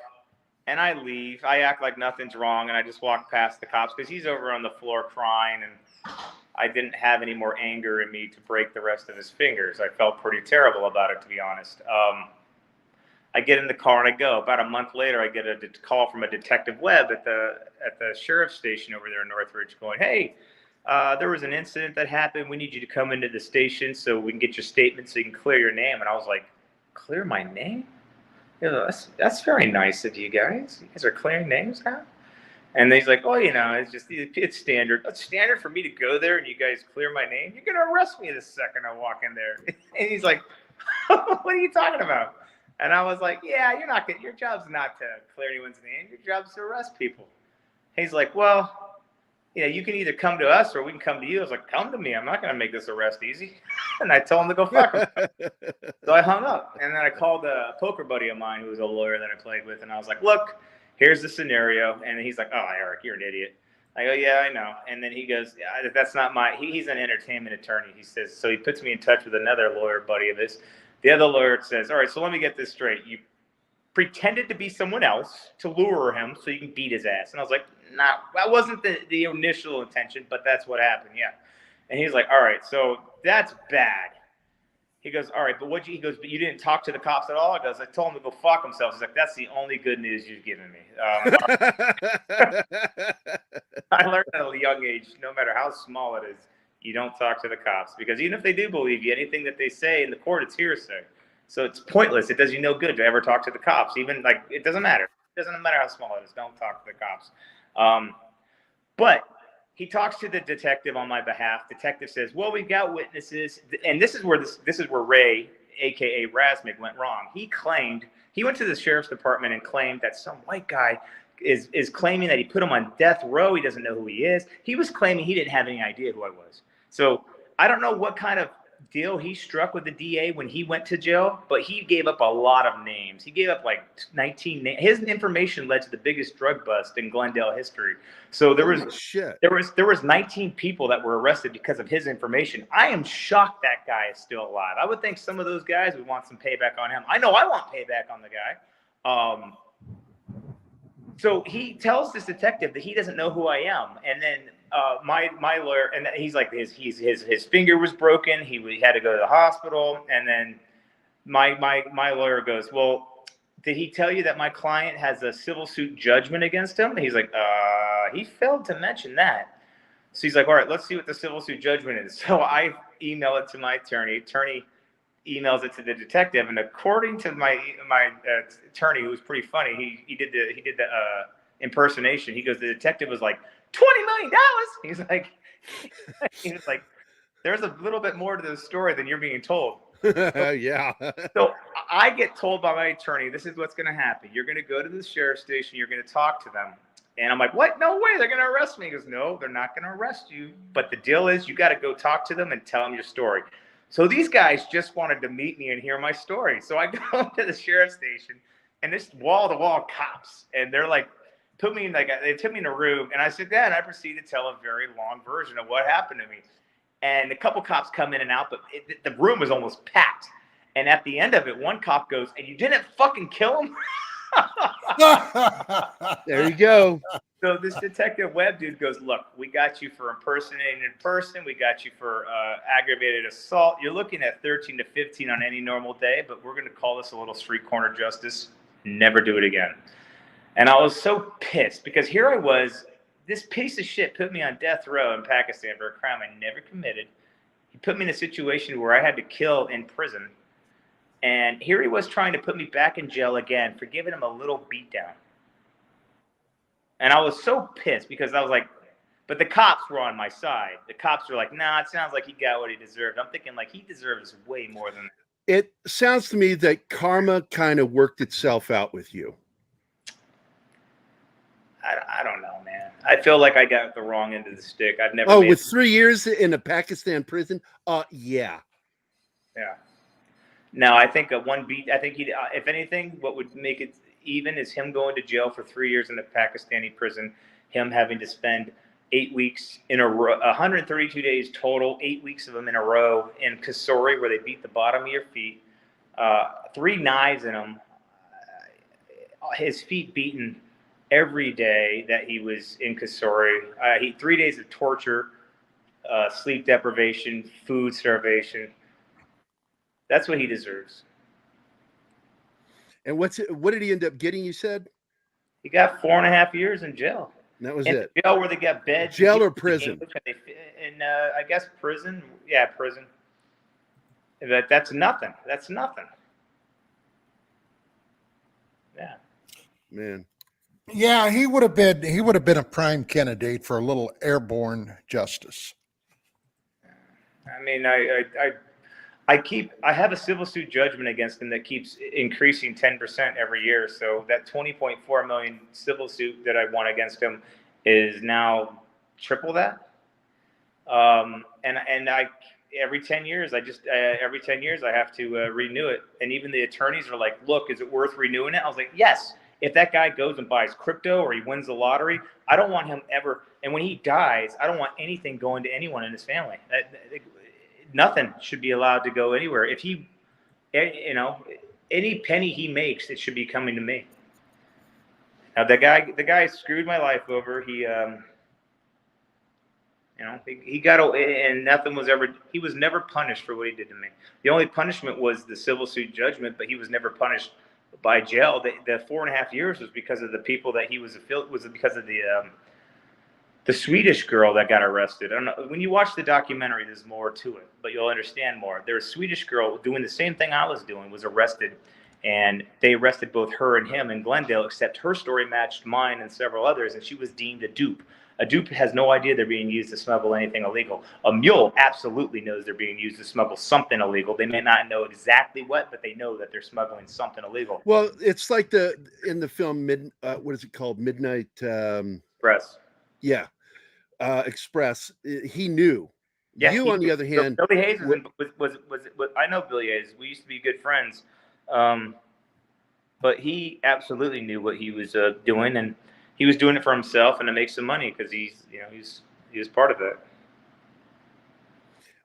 and I leave. I act like nothing's wrong. And I just walk past the cops because he's over on the floor crying. And I didn't have any more anger in me to break the rest of his fingers. I felt pretty terrible about it, to be honest. I get in the car and I go. About a month later, I get a call from a Detective Webb at the sheriff's station over there in Northridge going, hey, there was an incident that happened. We need you to come into the station so we can get your statement so you can clear your name. And I was like, clear my name? That's very nice of you guys. You guys are clearing names now? And he's like, oh, it's standard. It's standard for me to go there and you guys clear my name. You're going to arrest me the second I walk in there. And he's like, what are you talking about? And I was like, yeah, your job's not to clear anyone's name. Your job's to arrest people. He's like, well, you can either come to us or we can come to you. I was like, come to me. I'm not going to make this arrest easy. And I told him to go fuck him. So I hung up. And then I called a poker buddy of mine who was a lawyer that I played with. And I was like, look, here's the scenario. And he's like, oh, Eric, you're an idiot. I go, yeah, I know. And then he goes, yeah, that's not he's an entertainment attorney. He says, so he puts me in touch with another lawyer buddy of his. The other lawyer says, all right, so let me get this straight. You pretended to be someone else to lure him so you can beat his ass. And I was like, nah, that wasn't the initial intention, but that's what happened, yeah. And he's like, all right, so that's bad. He goes, all right, but he goes, but you didn't talk to the cops at all? I goes, I told him to go fuck himself. He's like, that's the only good news you've given me. I learned at a young age, no matter how small it is, you don't talk to the cops, because even if they do believe you, anything that they say in the court, it's hearsay. So it's pointless. It does you no good to ever talk to the cops. Even it doesn't matter. It doesn't matter how small it is. Don't talk to the cops. But he talks to the detective on my behalf. Detective says, well, we've got witnesses. And this is where Ray, a.k.a. Razmig, went wrong. He went to the sheriff's department and claimed that some white guy is claiming that he put him on death row. He doesn't know who he is. He was claiming he didn't have any idea who I was. So I don't know what kind of deal he struck with the DA when he went to jail, but he gave up a lot of names. He gave up 19 names. His information led to the biggest drug bust in Glendale history. So there was 19 people that were arrested because of his information. I am shocked that guy is still alive. I would think some of those guys would want some payback on him. I know I want payback on the guy. So he tells this detective that he doesn't know who I am, and then my lawyer, and he's like, his finger was broken. He had to go to the hospital, and then my lawyer goes, well, did he tell you that my client has a civil suit judgment against him? And he's like, he failed to mention that. So he's like, all right, let's see what the civil suit judgment is. So I email it to my attorney. Attorney emails it to the detective, and according to my attorney, who was pretty funny, he did the impersonation. He goes, the detective was like, $20 million. He was like, there's a little bit more to the story than you're being told. Yeah. So I get told by my attorney, this is what's going to happen. You're going to go to the sheriff's station. You're going to talk to them. And I'm like, what? No way. They're going to arrest me. He goes, no, they're not going to arrest you. But the deal is you got to go talk to them and tell them your story. So these guys just wanted to meet me and hear my story. So I go to the sheriff's station, and this wall-to-wall cops, and they're like, they took me in a room, and I sit down, and I proceed to tell a very long version of what happened to me. And a couple cops come in and out, but the room was almost packed. And at the end of it, one cop goes, and you didn't fucking kill him? There you go. So this Detective Webb dude goes, look, we got you for impersonating in person. We got you for aggravated assault. You're looking at 13 to 15 on any normal day, but we're going to call this a little street corner justice. Never do it again. And I was so pissed because here I was, this piece of shit put me on death row in Pakistan for a crime I never committed. He put me in a situation where I had to kill in prison. And here he was trying to put me back in jail again for giving him a little beatdown. And I was so pissed because I was like, but the cops were on my side. The cops were like, nah, it sounds like he got what he deserved. I'm thinking he deserves way more than that. It sounds to me that karma kind of worked itself out with you. I don't know, man. I feel like I got the wrong end of the stick. I've never. Oh, with 3 years in a Pakistan prison? Yeah. Yeah. No, I think if anything, what would make it even is him going to jail for 3 years in a Pakistani prison, him having to spend 8 weeks in a row, 132 days total, 8 weeks of them in a row in Kasuri, where they beat the bottom of your feet, 3 knives in him, his feet beaten every day that he was in Kasuri. 3 days of torture, sleep deprivation, food starvation. That's what he deserves. And what did he end up getting, you said? He got 4.5 years in jail. That was it. Jail where they got beds. Jail or prison? I guess prison. Yeah, prison. That's nothing. That's nothing. Yeah. Man. Yeah, he would have been a prime candidate for a little airborne justice. I mean, I have a civil suit judgment against him that keeps increasing 10% every year. So that 20.4 million civil suit that I won against him is now triple that. And I every 10 years every 10 years I have to renew it. And even the attorneys are like, look, is it worth renewing it? I was like, yes. If that guy goes and buys crypto or he wins the lottery, I don't want him ever. And when he dies, I don't want anything going to anyone in his family. Nothing should be allowed to go anywhere. If he, you know, any penny he makes, it should be coming to me. Now the guy screwed my life over. He, you know, he got, and nothing was ever, he was never punished for what he did to me. The only punishment was the civil suit judgment, but he was never punished by jail. The 4.5 years was because of the people that he was affiliated, was because of the Swedish girl that got arrested. I don't know, when you watch the documentary, there's more to it, but you'll understand more. There was a Swedish girl doing the same thing I was doing, was arrested, and they arrested both her and him in Glendale, except her story matched mine and several others, and she was deemed a dupe. A dupe has no idea they're being used to smuggle anything illegal. A mule absolutely knows they're being used to smuggle something illegal. They may not know exactly what, but they know that they're smuggling something illegal. Well, it's like in the film, what is it called? Midnight Express. Yeah. Express. He knew. Yeah, on the other hand, Billy Hayes was I know Billy Hayes. We used to be good friends. But he absolutely knew what he was doing, and he was doing it for himself and to make some money because he was part of it.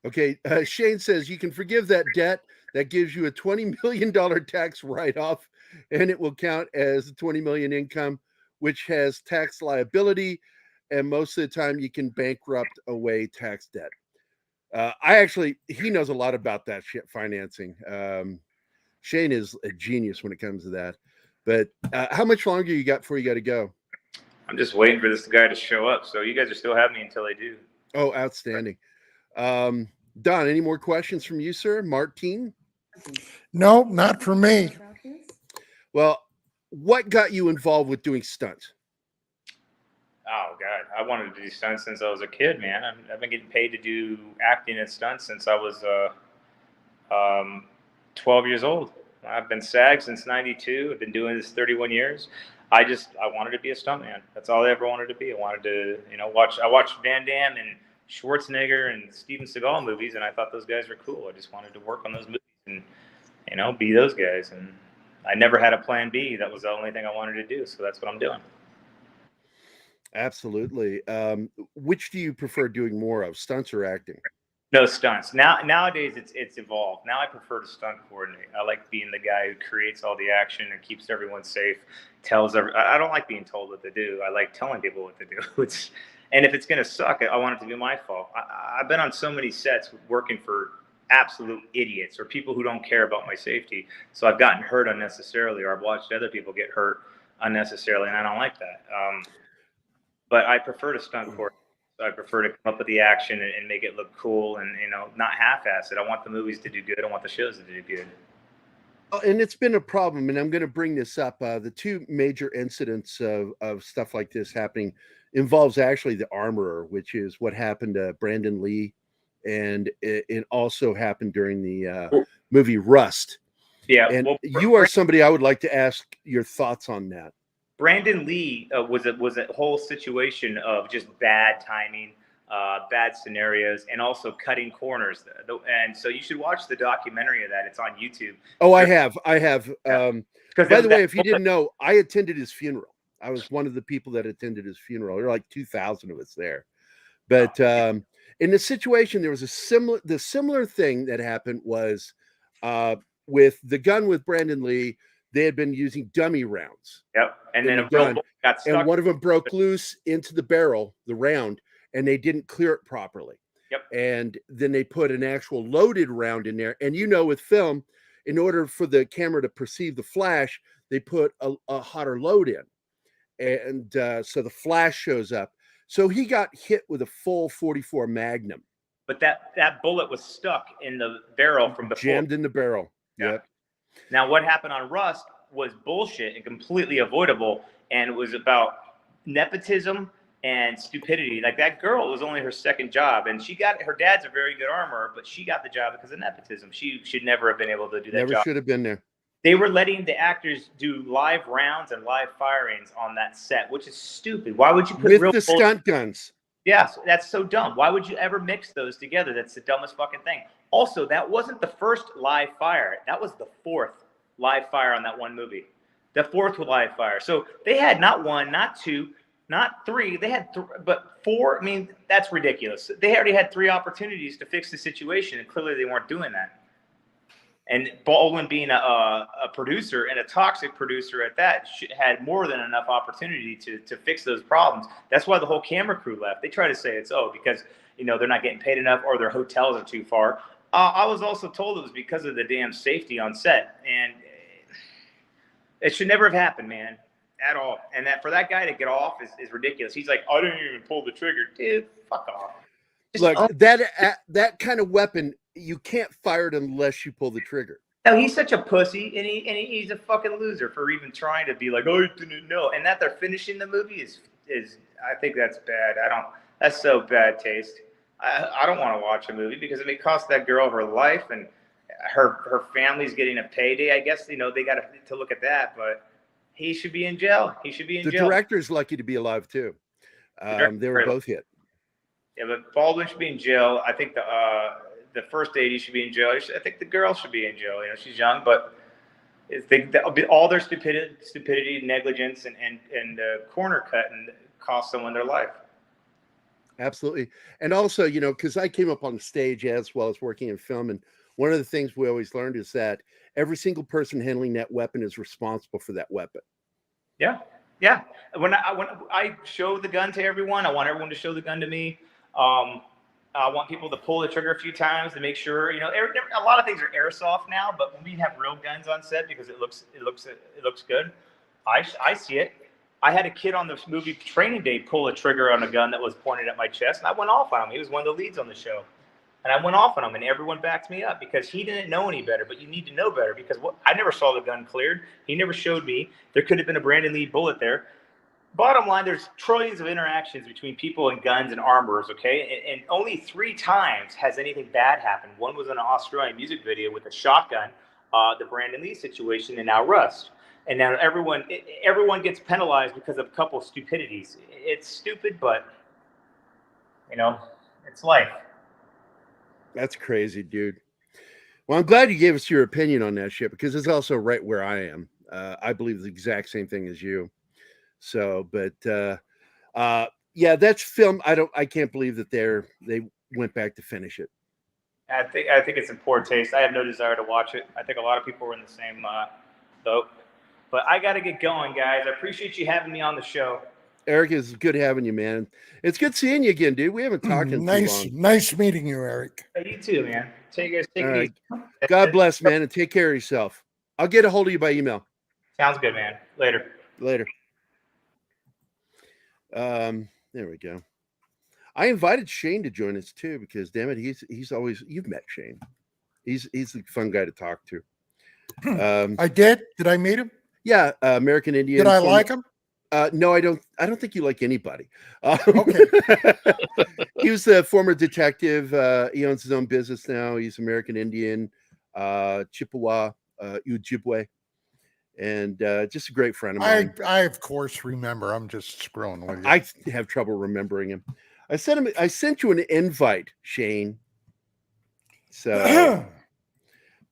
Okay, Shane says you can forgive that debt. That gives you a $20 million tax write-off, and it will count as $20 million income, which has tax liability, and most of the time you can bankrupt away tax debt. He knows a lot about that shit financing. Shane is a genius when it comes to that. But how much longer you got before you got to go? I'm just waiting for this guy to show up. So you guys are still having me until I do. Oh, outstanding. Don, any more questions from you, sir? Martine? No, not for me. Well, what got you involved with doing stunts? Oh, God. I wanted to do stunts since I was a kid, man. I've been getting paid to do acting and stunts since I was 12 years old. I've been SAG since 92. I've been doing this 31 years. I wanted to be a stuntman. That's all I ever wanted to be. I wanted to, I watched Van Damme and Schwarzenegger and Steven Seagal movies, and I thought those guys were cool. I just wanted to work on those movies and, be those guys. And I never had a plan B. That was the only thing I wanted to do. So that's what I'm doing. Absolutely. Which do you prefer doing more of, stunts or acting? No, stunts. Nowadays, it's evolved. Now I prefer to stunt coordinate. I like being the guy who creates all the action and keeps everyone safe. I don't like being told what to do. I like telling people what to do. And if it's going to suck, I want it to be my fault. I've been on so many sets working for absolute idiots or people who don't care about my safety. So I've gotten hurt unnecessarily, or I've watched other people get hurt unnecessarily, and I don't like that. But I prefer to stunt coordinate. I prefer to come up with the action and make it look cool and, not half-ass it. I want the movies to do good. I want the shows to do good. And it's been a problem, and I'm going to bring this up. The two major incidents of stuff like this happening involves actually the Armorer, which is what happened to Brandon Lee, and it also happened during the movie Rust. Yeah, and you are somebody I would like to ask your thoughts on that. Brandon Lee was a whole situation of just bad timing, bad scenarios, and also cutting corners. And so you should watch the documentary of that. It's on YouTube. Oh, I have. Yeah. By the way, if you didn't know, I attended his funeral. I was one of the people that attended his funeral. There were like 2,000 of us there. But in the situation, there was the similar thing that happened was with the gun with Brandon Lee. They had been using dummy rounds. Yep. And then a gun got stuck. And one of them broke loose into the barrel, the round, and they didn't clear it properly. Yep. And then they put an actual loaded round in there. And with film, in order for the camera to perceive the flash, they put a hotter load in. And so the flash shows up. So he got hit with a full 44 Magnum. But that bullet was stuck in the barrel from before. Jammed in the barrel. Yeah. Yep. Now, what happened on Rust, was bullshit and completely avoidable, and it was about nepotism and stupidity. Like, that girl was only her second job, and her dad's a very good armorer, but she got the job because of nepotism. She should never have been able to do that job. Never should have been there. They were letting the actors do live rounds and live firings on that set, which is stupid. Why would you put with the stunt guns? Yes, that's so dumb. Why would you ever mix those together? That's the dumbest fucking thing. Also, that wasn't the first live fire. That was the fourth live fire on that one movie. The fourth live fire. So they had not one, not two, not three. They had but four. I mean, that's ridiculous. They already had 3 opportunities to fix the situation, and clearly they weren't doing that. And Baldwin, being a producer and a toxic producer at that, had more than enough opportunity to fix those problems. That's why the whole camera crew left. They try to say it's because they're not getting paid enough or their hotels are too far. I was also told it was because of the damn safety on set, and it should never have happened, man, at all. And that for that guy to get off is ridiculous. He's like, I didn't even pull the trigger, dude. Fuck off. Look, that kind of weapon, you can't fire it unless you pull the trigger. No, he's such a pussy, and he's a fucking loser for even trying to be like, oh, I didn't know. And that they're finishing the movie is I think that's bad. That's so bad taste. I don't want to watch a movie because it may cost that girl her life, and her family's getting a payday. I guess they got to look at that, but he should be in jail. He should be in jail. The director's lucky to be alive too. They were both hit. Yeah, but Baldwin should be in jail. I think the first lady should be in jail. I think the girl should be in jail. She's young, but all their stupidity, negligence, and corner cut and cost someone their life. Absolutely. And also, because I came up on the stage as well as working in film, and one of the things we always learned is that every single person handling that weapon is responsible for that weapon. Yeah. Yeah. When I show the gun to everyone, I want everyone to show the gun to me. I want people to pull the trigger a few times to make sure, a lot of things are airsoft now, but when we have real guns on set because it looks good, I see it. I had a kid on the movie Training Day pull a trigger on a gun that was pointed at my chest, and I went off on him. He was one of the leads on the show, and I went off on him, and everyone backed me up because he didn't know any better. But you need to know better because I never saw the gun cleared. He never showed me. There could have been a Brandon Lee bullet there. Bottom line, there's trillions of interactions between people and guns and armorers, okay? And only 3 times has anything bad happened. One was in an Australian music video with a shotgun, the Brandon Lee situation, and now Rust. And now everyone gets penalized because of a couple of stupidities. It's stupid, but, it's life. That's crazy, dude. Well, I'm glad you gave us your opinion on that shit because it's also right where I am. I believe the exact same thing as you. So, but yeah, that's film. I can't believe that they went back to finish it. I think it's in poor taste. I have no desire to watch it. I think a lot of people were in the same boat. But I got to get going, guys. I appreciate you having me on the show. Eric, it's good having you, man. It's good seeing you again, dude. We haven't talked in too long. Nice meeting you, Eric. Hey, you too, man. Take it easy. God bless, man, and take care of yourself. I'll get a hold of you by email. Sounds good, man. Later. There we go. I invited Shane to join us too because, damn it, he's always. You've met Shane. He's a fun guy to talk to. I did. Did I meet him? Yeah, American Indian. Did I like him? No, I don't think you like anybody. Okay. He was a former detective. He owns his own business now. He's American Indian, Chippewa, Ojibwe, and just a great friend of mine. I of course remember. I'm just scrolling with you. I have trouble remembering him. I sent you an invite, Shane. So,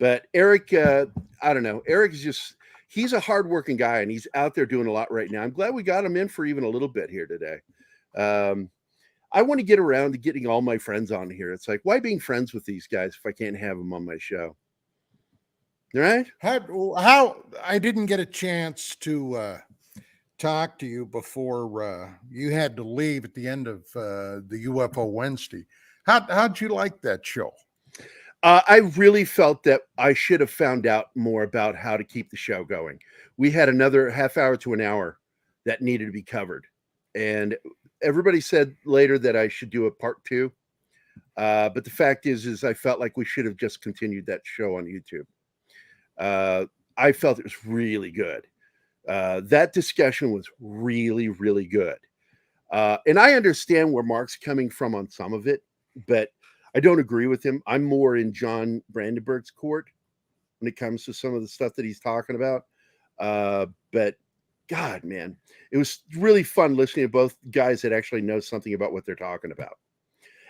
but Eric, I don't know. Eric is he's a hardworking guy and he's out there doing a lot right now. I'm glad we got him in for even a little bit here today. I want to get around to getting all my friends on here. It's like, why being friends with these guys if I can't have them on my show? Right? How I didn't get a chance to talk to you before you had to leave at the end of the UFO Wednesday. How'd you like that show? I really felt that I should have found out more about how to keep the show going. We had another half hour to an hour that needed to be covered. And everybody said later that I should do a part 2. But the fact is I felt like we should have just continued that show on YouTube. I felt it was really good. That discussion was really, really good. And I understand where Mark's coming from on some of it, but I don't agree with him. I'm more in John Brandenburg's court when it comes to some of the stuff that he's talking about. But God, man, it was really fun listening to both guys that actually know something about what they're talking about.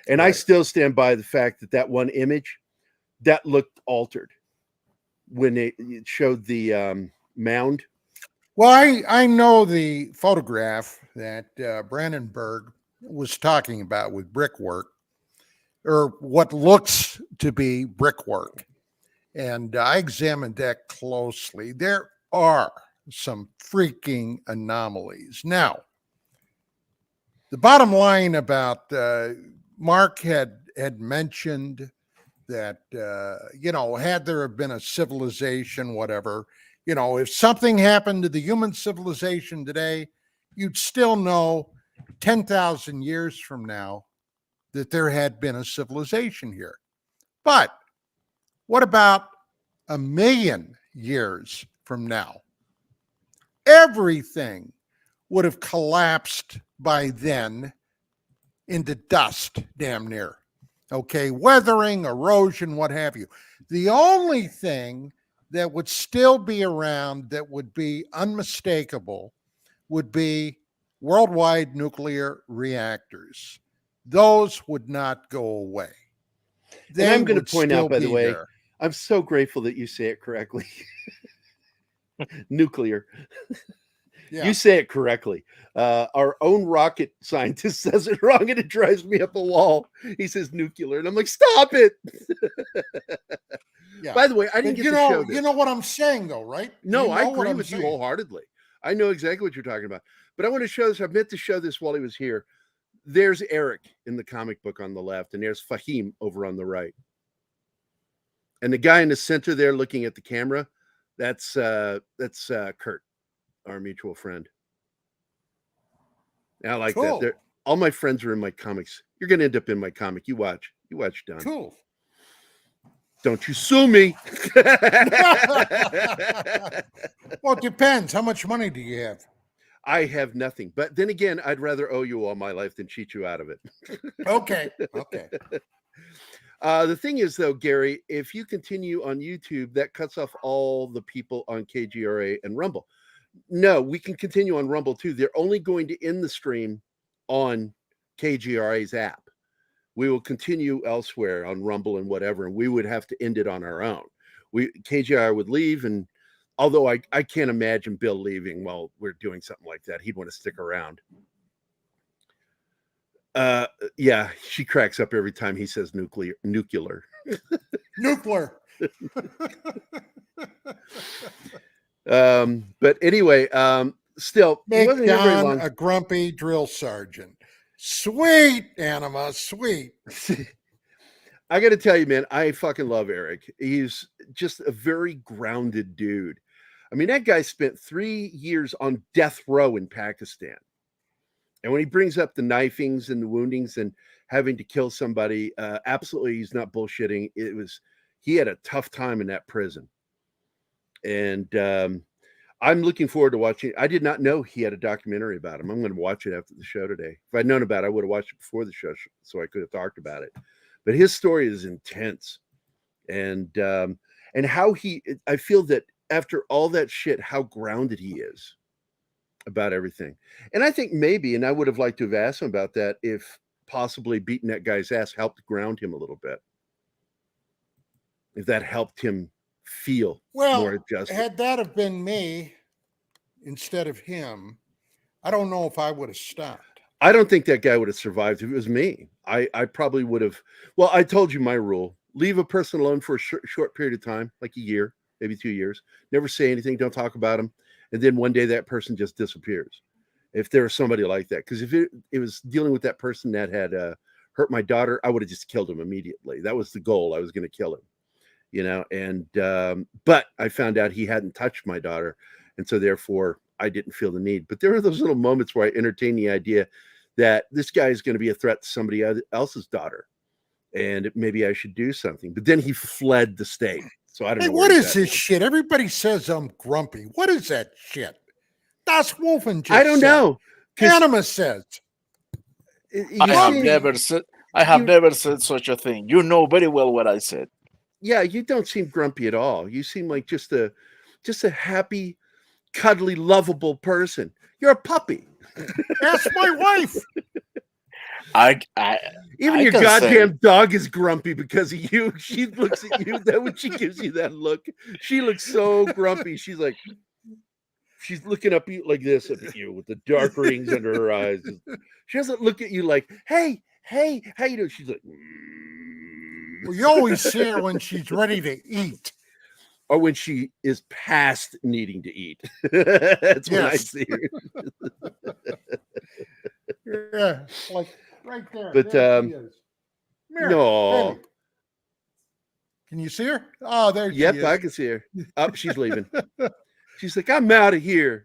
And right. I still stand by the fact that that one image that looked altered when it showed the mound. Well, I know the photograph that Brandenburg was talking about with brickwork, or what looks to be brickwork. And I examined that closely. There are some freaking anomalies. Now, the bottom line about Mark had mentioned that, had there have been a civilization, whatever, if something happened to the human civilization today, you'd still know 10,000 years from now that there had been a civilization here. But what about 1,000,000 years from now? Everything would have collapsed by then into dust, damn near. Okay, weathering, erosion, what have you. The only thing that would still be around that would be unmistakable would be worldwide nuclear reactors. Those would not go away. And I'm going to point out, by the way, I'm so grateful that you say it correctly. Nuclear. Yeah. You say it correctly. Our own rocket scientist says it wrong, and it drives me up a wall. He says nuclear, and I'm like, stop it. Yeah. By the way, I didn't get to show this. You know what I'm saying, though, right? No, I agree with you wholeheartedly. I know exactly what you're talking about. But I want to show this. I meant to show this while he was here. There's Erik in the comic book on the left, and there's Fahim over on the right. And the guy in the center there looking at the camera, that's Kurt, our mutual friend. I like that. All my friends are in my comics. You're going to end up in my comic. You watch, Don. Cool. Don't you sue me. Well, it depends. How much money do you have? I have nothing. But then again, I'd rather owe you all my life than cheat you out of it. Okay. The thing is, though, Gary, if you continue on YouTube, that cuts off all the people on KGRA and Rumble. No, we can continue on Rumble, too. They're only going to end the stream on KGRA's app. We will continue elsewhere on Rumble and whatever, and we would have to end it on our own. KGR would leave, and although I can't imagine Bill leaving while we're doing something like that. He'd want to stick around. Yeah, she cracks up every time he says nuclear. Nuclear. But anyway, still, make Don a grumpy drill sergeant. Sweet, Anima, sweet. I got to tell you, man, I fucking love Erik. He's just a very grounded dude. I mean, that guy spent 3 years on death row in Pakistan. And when he brings up the knifings and the woundings and having to kill somebody, absolutely, he's not bullshitting. He had a tough time in that prison. And I'm looking forward to watching. I did not know he had a documentary about him. I'm going to watch it after the show today. If I'd known about it, I would have watched it before the show so I could have talked about it. But his story is intense. And how I feel that after all that shit, how grounded he is about everything. And I think maybe, and I would have liked to have asked him about that, if possibly beating that guy's ass helped ground him a little bit. If that helped him feel more adjusted. Had that have been me instead of him, I don't know if I would have stopped. I don't think that guy would have survived if it was me. I probably would have. Well, I told you my rule. Leave a person alone for a short period of time, like a year, maybe 2 years. Never say anything. Don't talk about him. And then one day that person just disappears. If there was somebody like that. Because if it was dealing with that person that had hurt my daughter, I would have just killed him immediately. That was the goal. I was going to kill him. And but I found out he hadn't touched my daughter, and so therefore I didn't feel the need. But there were those little moments where I entertained the idea that this guy is going to be a threat to somebody else's daughter, and maybe I should do something. But then he fled the state, So I don't Hey, know. what is this shit? Everybody says I'm grumpy. What is that shit? Das Wolfen just I don't know. Anima says. I have never said such a thing. You know very well what I said. Yeah, you don't seem grumpy at all. You seem like just a happy, cuddly, lovable person. You're a puppy. That's my wife. Even your goddamn dog is grumpy because of you. She looks at you. That when she gives you that look, she looks so grumpy. She's like, she's looking up like this at you with the dark rings under her eyes. She doesn't look at you like, hey, how you doing? She's like, well, you always see her when she's ready to eat. Or when she is past needing to eat. That's when I see her. Yeah, like right there. But there she is. No. Baby. Can you see her? Oh, there she is. Yep, I can see her. Up, she's leaving. She's like, I'm out of here.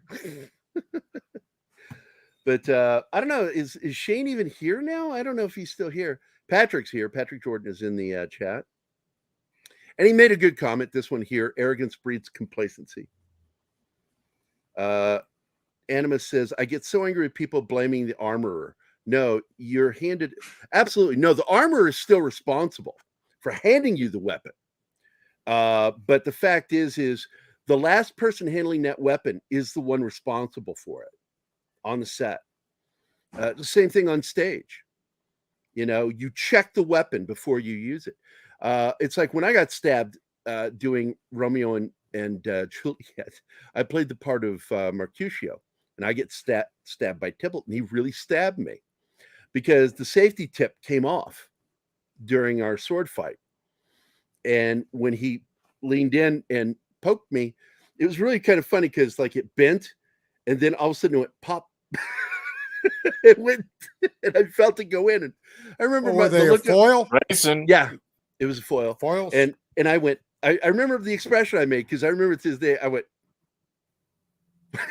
But I don't know. Is Shane even here now? I don't know if he's still here. Patrick's here. Patrick Jordan is in the chat. And he made a good comment. This one here. Arrogance breeds complacency. Animus says, I get so angry with people blaming the armorer. No, you're handed. Absolutely. No, the armorer is still responsible for handing you the weapon. But the fact is the last person handling that weapon is the one responsible for it on the set. The same thing on stage. You know, you check the weapon before you use it. It's like when I got stabbed doing Romeo and Juliet, I played the part of Mercutio, and I get stabbed by Tybalt, and he really stabbed me because the safety tip came off during our sword fight. And when he leaned in and poked me, it was really kind of funny because like it bent, and then all of a sudden it went pop. It went, and I felt it go in. And I remember the foil. Yeah, it was a foil. Foils. And I went. I remember the expression I made because I remember to this day. I went.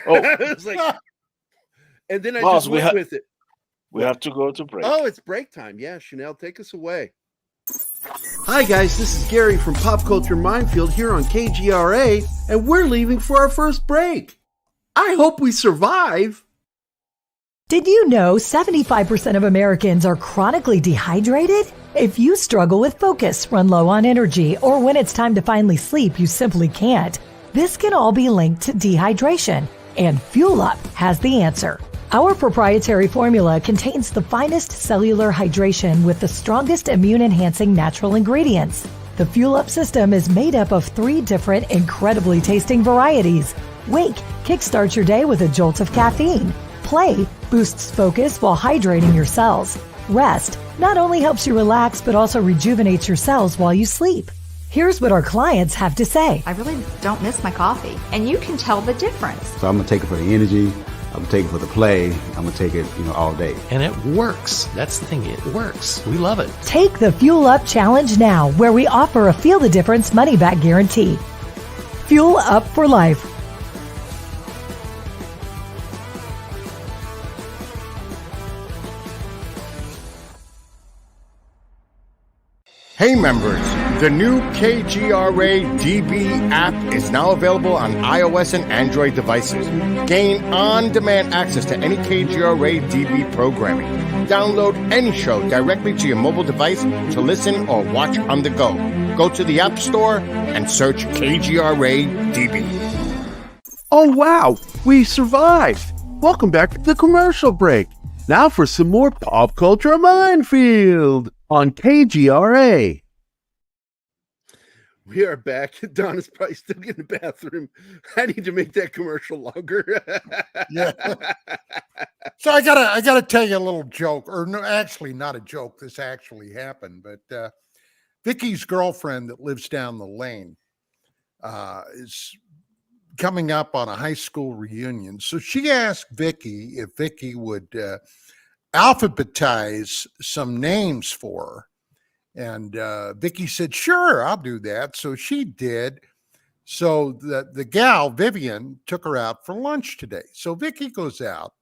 Oh, I was like, and then I just went with it. We have to go to break. Oh, it's break time. Yeah, Chanel, take us away. Hi guys, this is Gerry from Pop Culture Minefield here on KGRA, and we're leaving for our first break. I hope we survive. Did you know 75% of Americans are chronically dehydrated? If you struggle with focus, run low on energy, or when it's time to finally sleep, you simply can't, this can all be linked to dehydration, and Fuel Up has the answer. Our proprietary formula contains the finest cellular hydration with the strongest immune-enhancing natural ingredients. The Fuel Up system is made up of 3 different incredibly tasting varieties. Wake kickstarts your day with a jolt of caffeine. Play boosts focus while hydrating your cells. Rest not only helps you relax, but also rejuvenates your cells while you sleep. Here's what our clients have to say. I really don't miss my coffee, and you can tell the difference. So I'm going to take it for the energy. I'm going to take it for the play. I'm going to take it, all day. And it works. That's the thing. It works. We love it. Take the Fuel Up Challenge now, where we offer a feel the difference money back guarantee. Fuel Up for life. Hey members, the new KGRA DB app is now available on iOS and Android devices. Gain on-demand access to any KGRA DB programming. Download any show directly to your mobile device to listen or watch on the go. Go to the App Store and search KGRA DB. Oh wow, we survived. Welcome back to the commercial break. Now for some more Pop Culture Minefield on KGRA. We are back. Donna's probably still in the bathroom. I need to make that commercial longer. Yeah. So I gotta tell you a little joke, or no, actually not a joke. This actually happened, but Vicky's girlfriend that lives down the lane is coming up on a high school reunion. So she asked Vicky if Vicky would alphabetize some names for her. And Vicky said, sure, I'll do that. So she did. So the gal, Vivian, took her out for lunch today. So Vicky goes out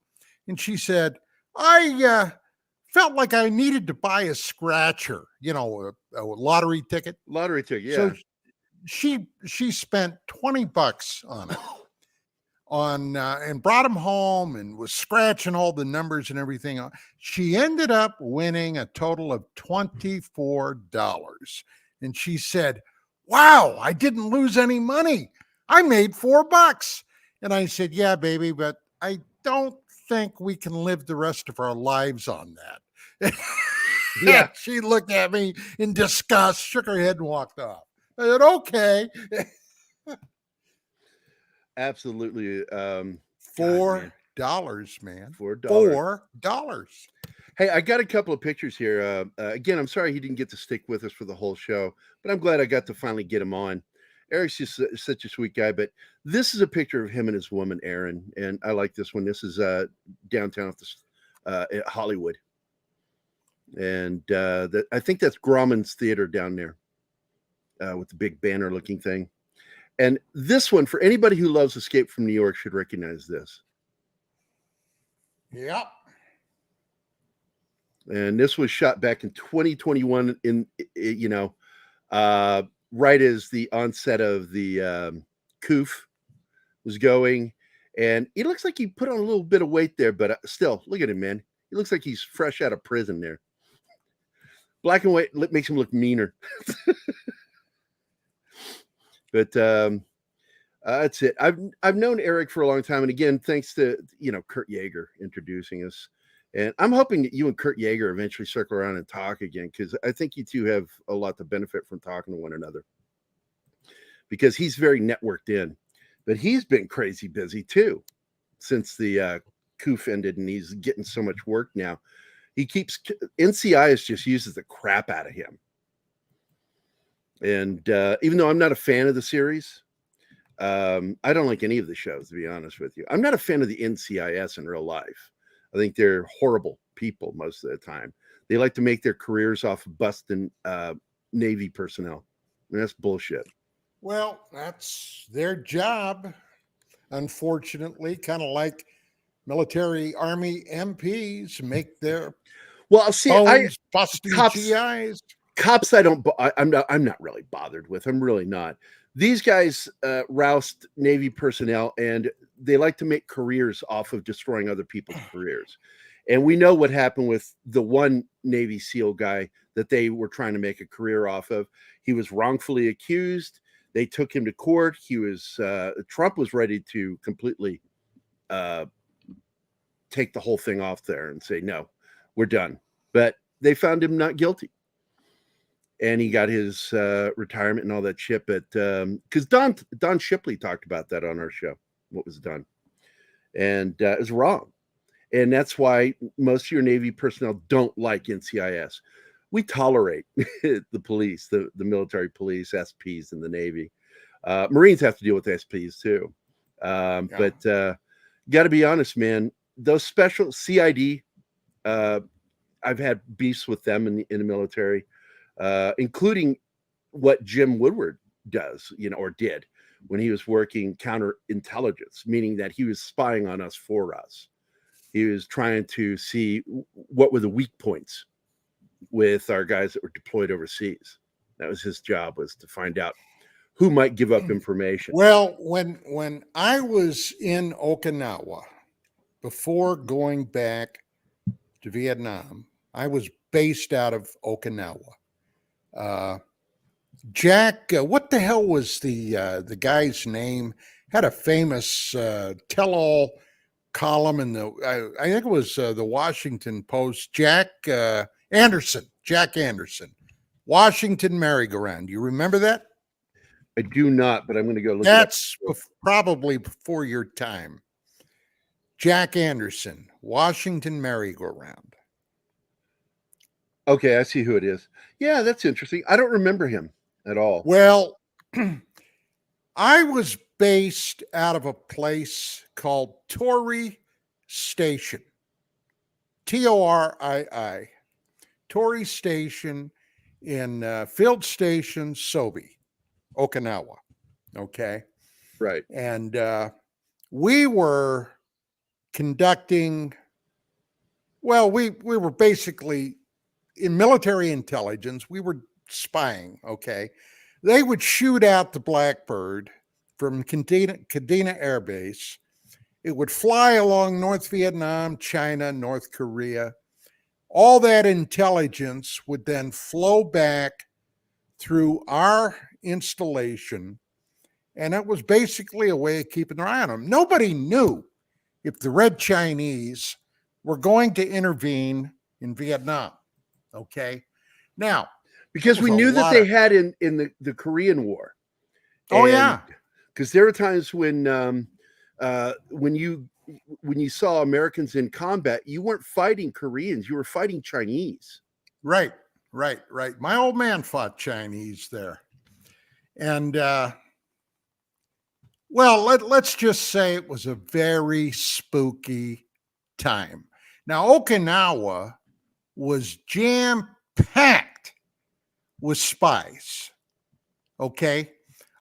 and she said, I felt like I needed to buy a scratcher, a lottery ticket. Lottery ticket, yeah. So she spent $20 on it, and brought them home and was scratching all the numbers and everything. She ended up winning a total of $24. And she said, "Wow, I didn't lose any money. I made $4." And I said, "Yeah, baby, but I don't think we can live the rest of our lives on that." Yeah. She looked at me in disgust, shook her head, and walked off. I said, "Okay." Absolutely. $4, man. $4. Hey, I got a couple of pictures here. Again, I'm sorry he didn't get to stick with us for the whole show, but I'm glad I got to finally get him on. Eric's just such a sweet guy, but this is a picture of him and his woman, Erin, and I like this one. This is downtown at Hollywood. And I think that's Grauman's Theater down there with the big banner looking thing. And this one, for anybody who loves Escape from New York, should recognize this. Yep. And this was shot back in 2021 right as the onset of the COOF was going. And he looks like he put on a little bit of weight there, but still, look at him, man. He looks like he's fresh out of prison there. Black and white makes him look meaner. But that's it. I've known Erik for a long time, and again, thanks to Kurt Yeager introducing us. And I'm hoping that you and Kurt Yeager eventually circle around and talk again, because I think you two have a lot to benefit from talking to one another. Because he's very networked in, but he's been crazy busy too since the COOF ended, and he's getting so much work now. NCIS just uses the crap out of him. And even though I'm not a fan of the series, I don't like any of the shows, to be honest with you. I'm not a fan of the NCIS in real life. I think they're horrible people most of the time. They like to make their careers off of busting Navy personnel. And that's bullshit. Well, that's their job, unfortunately, kind of like military Army MPs make their busting GIs. Cops, I'm not really bothered with. I'm really not. These guys roust Navy personnel, and they like to make careers off of destroying other people's careers. And we know what happened with the one Navy SEAL guy that they were trying to make a career off of. He was wrongfully accused. They took him to court. Trump was ready to completely take the whole thing off there and say, no, we're done. But they found him not guilty. And he got his retirement and all that shit. But because Don Shipley talked about that on our show, what was done. And it was wrong. And that's why most of your Navy personnel don't like NCIS. We tolerate the police, the military police, SPs in the Navy. Marines have to deal with SPs too. But got to be honest, man, those special CID, I've had beefs with them in the military, including what Jim Woodward does, or did when he was working counterintelligence, meaning that he was spying on us for us. He was trying to see what were the weak points with our guys that were deployed overseas. That was his job, was to find out who might give up information. Well, when I was in Okinawa, before going back to Vietnam, I was based out of Okinawa. Jack, what the hell was the guy's name? Had a famous tell-all column in I think it was the Washington Post. Jack Anderson, Washington Merry-Go-Round. You remember that? I do not, but I'm going to go look. That's probably before your time. Jack Anderson, Washington Merry-Go-Round. Okay, I see who it is. Yeah, that's interesting. I don't remember him at all. Well, I was based out of a place called Torii Station. Torii. Torii Station in Field Station, Sobe, Okinawa. Okay. Right. And we were conducting, we were basically in military intelligence. We were spying. Okay. They would shoot out the Blackbird from Kadena Air Base. It would fly along North Vietnam, China, North Korea. All that intelligence would then flow back through our installation, and it was basically a way of keeping their eye on them. Nobody knew if the Red Chinese were going to intervene in Vietnam. Okay, now because we knew that they had in the Korean War. Oh yeah, because there were times when you saw Americans in combat, you weren't fighting Koreans, you were fighting Chinese. Right. My old man fought Chinese there. And, well, let's just say it was a very spooky time. Now, Okinawa was jam-packed with spies. Okay?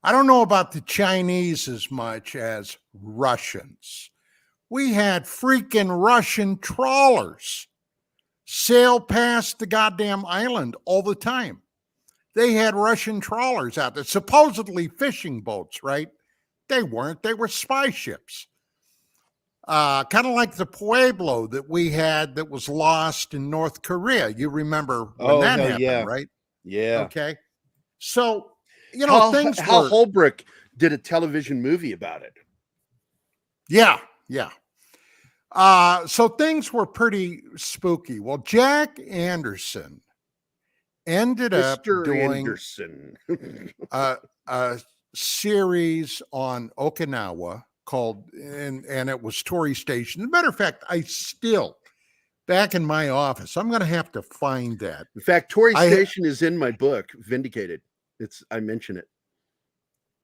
I don't know about the Chinese as much as Russians. We had freaking Russian trawlers sail past the goddamn island all the time. They had Russian trawlers out there, supposedly fishing boats, right? They weren't. They were spy ships. Kind of like the Pueblo that we had that was lost in North Korea. You remember when that happened, right? Yeah. Okay. So, you know, Hal Holbrook did a television movie about it. Yeah. So things were pretty spooky. Well, Jack Anderson ended up doing a series on Okinawa called, and it was Tory Station. As a matter of fact, I still, back in my office, I'm going to have to find that. In fact, Tory Station is in my book, Vindicated. I mention it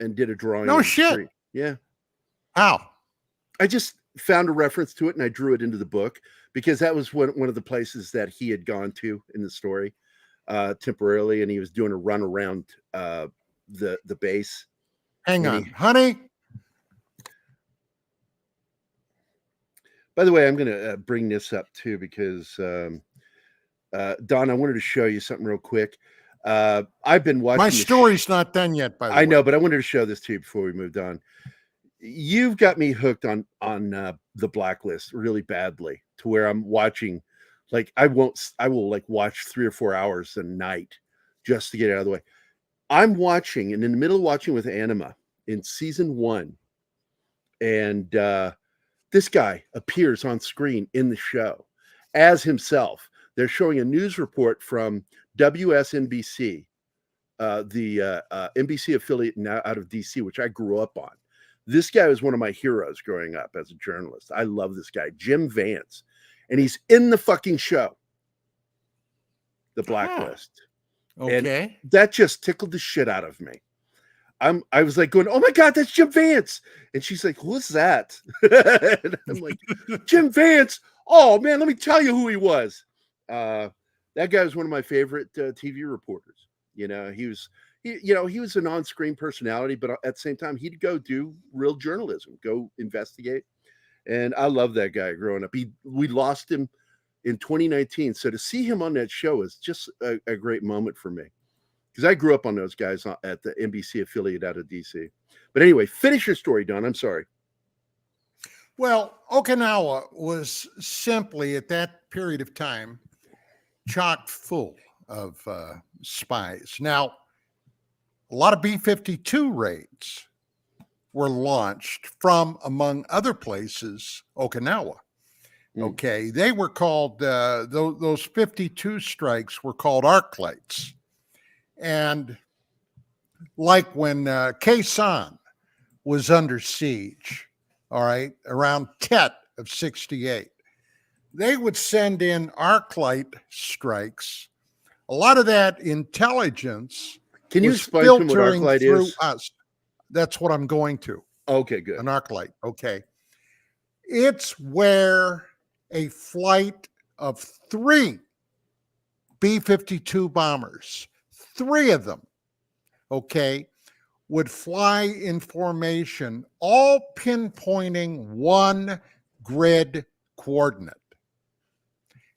and did a drawing. No shit. Yeah. How? I just found a reference to it and I drew it into the book because that was one of the places that he had gone to in the story temporarily, and he was doing a run around the base. Hang on, honey. By the way, I'm going to bring this up too because Don, I wanted to show you something real quick. I've been watching. My story's not done yet, by the way. I know, but I wanted to show this to you before we moved on. You've got me hooked on the Blacklist really badly to where I'm watching, like I will like watch 3 or 4 hours a night just to get it out of the way. I'm watching, and in the middle of watching with Anima in season 1, and this guy appears on screen in the show as himself. They're showing a news report from WSNBC, the NBC affiliate now out of DC, which I grew up on. This guy was one of my heroes growing up as a journalist. I love this guy, Jim Vance, and he's in the fucking show, The Blacklist. Okay. And that just tickled the shit out of me. I was like going, oh my God, that's Jim Vance. And she's like, who's that? And I'm like, Jim Vance. Oh man, let me tell you who he was. That guy was one of my favorite TV reporters. You know, he was an on-screen personality, but at the same time, he'd go do real journalism, go investigate. And I love that guy growing up. We lost him in 2019. So to see him on that show is just a great moment for me. Because I grew up on those guys at the NBC affiliate out of DC. But anyway, finish your story, Don. I'm sorry. Well, Okinawa was simply, at that period of time, chock full of spies. Now, a lot of B-52 raids were launched from, among other places, Okinawa. Okay, they were called, those 52 strikes were called arc lights. And like when Quezon was under siege, all right, around Tet of 68, they would send in arc light strikes. A lot of that intelligence Can you explain to me what arc light is? Us. That's what I'm going to. Okay, good. An arc light. Okay. It's where a flight of 3 B-52 bombers, 3 of them, okay, would fly in formation, all pinpointing one grid coordinate.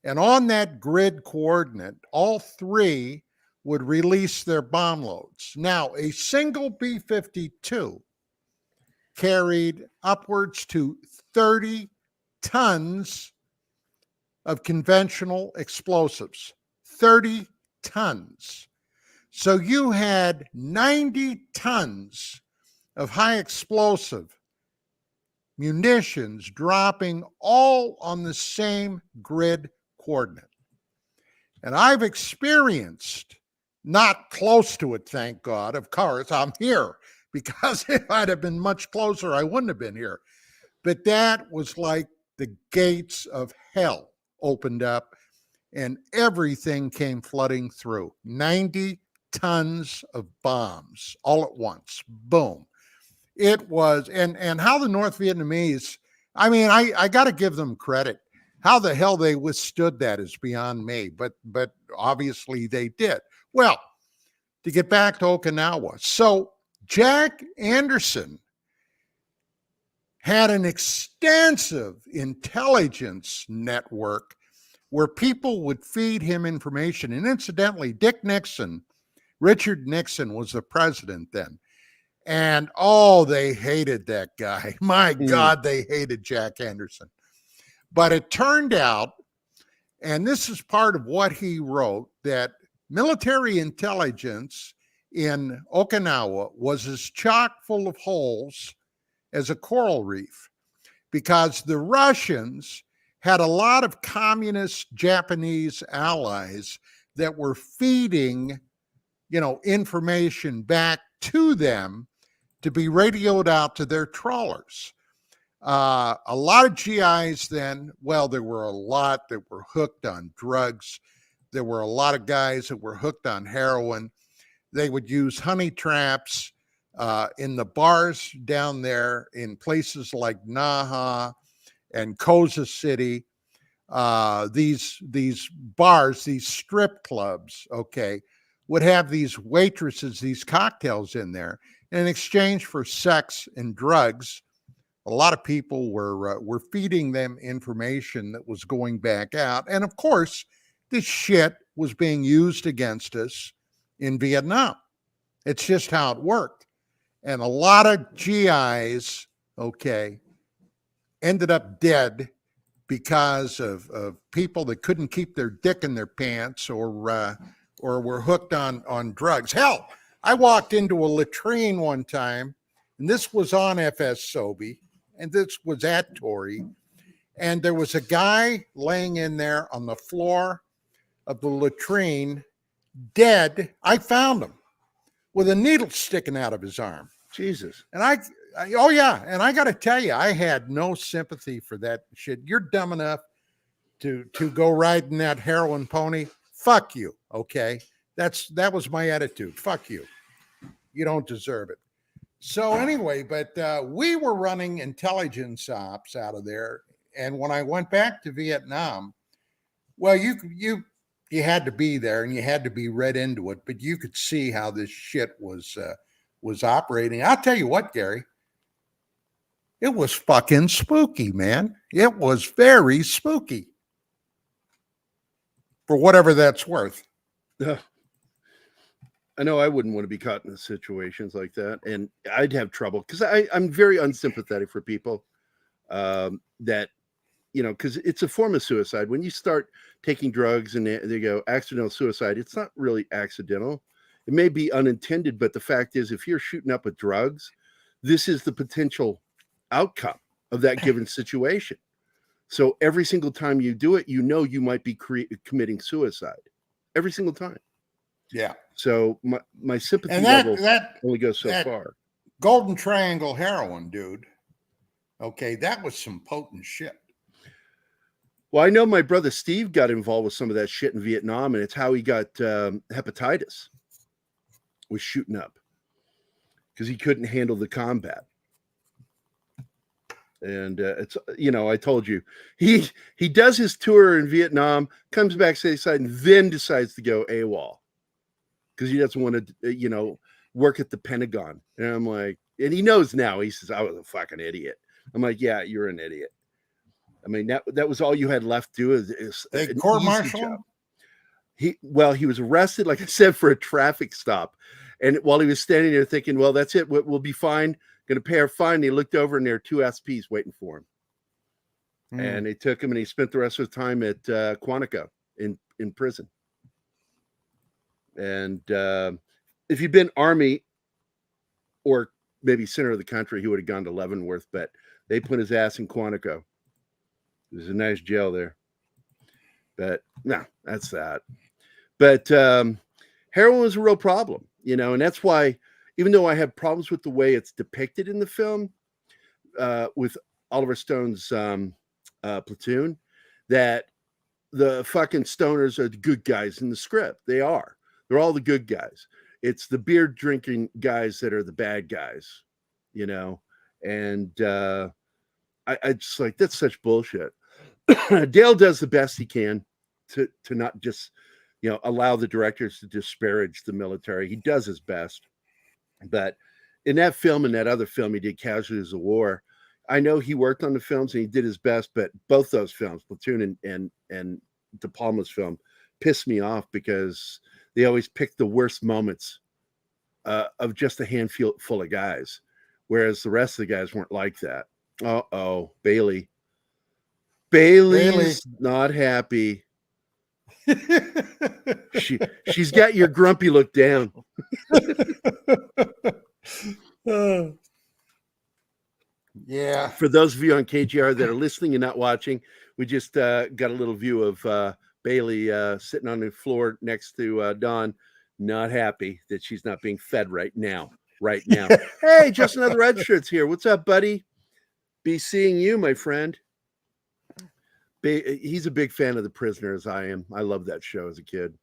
And on that grid coordinate, all 3 would release their bomb loads. Now, a single B-52 carried upwards to 30 tons of conventional explosives. 30 tons. So you had 90 tons of high explosive munitions dropping all on the same grid coordinate. And I've experienced, not close to it, thank God. Of course, I'm here, because if I'd have been much closer, I wouldn't have been here. But that was like the gates of hell opened up and everything came flooding through. 90 tons of bombs all at once. Boom. It was, and how the North Vietnamese, I mean, I got to give them credit. How the hell they withstood that is beyond me, but obviously they did. Well, to get back to Okinawa. So Jack Anderson had an extensive intelligence network where people would feed him information. And incidentally, Richard Nixon was the president then. And they hated that guy. My God, they hated Jack Anderson. But it turned out, and this is part of what he wrote, that military intelligence in Okinawa was as chock full of holes as a coral reef, because the Russians had a lot of communist Japanese allies that were feeding, information back to them to be radioed out to their trawlers. A lot of GIs then, there were a lot that were hooked on drugs. There were a lot of guys that were hooked on heroin. They would use honey traps in the bars down there in places like Naha and Koza City. These bars, these strip clubs, would have these waitresses, these cocktails in there. In exchange for sex and drugs, a lot of people were feeding them information that was going back out. And of course, this shit was being used against us in Vietnam. It's just how it worked. And a lot of GIs, ended up dead because of people that couldn't keep their dick in their pants or were hooked on drugs. Hell, I walked into a latrine one time, and this was on FS Sobe, and this was at Torrey, and there was a guy laying in there on the floor of the latrine, dead. I found him with a needle sticking out of his arm. Jesus. And and I got to tell you, I had no sympathy for that shit. You're dumb enough to go riding that heroin pony. Fuck you. Okay. That was my attitude. Fuck you. You don't deserve it. So anyway, but we were running intelligence ops out of there. And when I went back to Vietnam, you had to be there and you had to be read into it, but you could see how this shit was operating. I'll tell you what, Gary, it was fucking spooky, man. It was very spooky, for whatever that's worth. I know I wouldn't want to be caught in situations like that, and I'd have trouble because I'm very unsympathetic for people that, because it's a form of suicide. When you start taking drugs and they go accidental suicide, it's not really accidental. It may be unintended, but the fact is, if you're shooting up with drugs, this is the potential outcome of that given situation. So every single time you do it, you might be committing suicide every single time. Yeah. So my sympathy level only goes so far. Golden Triangle heroin, dude. That was some potent shit. Well, I know my brother Steve got involved with some of that shit in Vietnam, and it's how he got hepatitis. Was shooting up because he couldn't handle the combat. And it's I told you he does his tour in Vietnam, comes back stateside, and then decides to go AWOL because he doesn't want to work at the Pentagon. And I'm like, and he knows now. He says, I was a fucking idiot. I'm like, yeah, you're an idiot. I mean, that was all you had left to do is court martial. he was arrested, like I said, for a traffic stop. And while he was standing there thinking, well, that's it, we'll be fine, going to pay our fine, he looked over and there were 2 SPs waiting for him. And they took him, and he spent the rest of the time at Quantico in prison. And if he'd been Army or maybe center of the country, he would have gone to Leavenworth, but they put his ass in Quantico. There's a nice jail there. But no, that's that. But heroin was a real problem, you know, and that's why, even though I have problems with the way it's depicted in the film, with Oliver Stone's Platoon, that the fucking stoners are the good guys in the script. They're all the good guys. It's the beer drinking guys that are the bad guys, you know. And I just like, that's such bullshit. Dale does the best he can to not just, you know, allow the directors to disparage the military. He does his best. But in that film and that other film he did, Casualties of War, I know he worked on the films and he did his best, but both those films, Platoon and De Palma's film, pissed me off because they always picked the worst moments of just a handful of guys, whereas the rest of the guys weren't like that. Uh-oh, Bailey's not happy. She's got your grumpy look down. Yeah. For those of you on KGR that are listening and not watching, we just got a little view of Bailey sitting on the floor next to Dawn, not happy that she's not being fed right now. Hey, just another red shirt's here. What's up, buddy? Be seeing you, my friend. He's a big fan of The Prisoner, as I am. I love that show as a kid.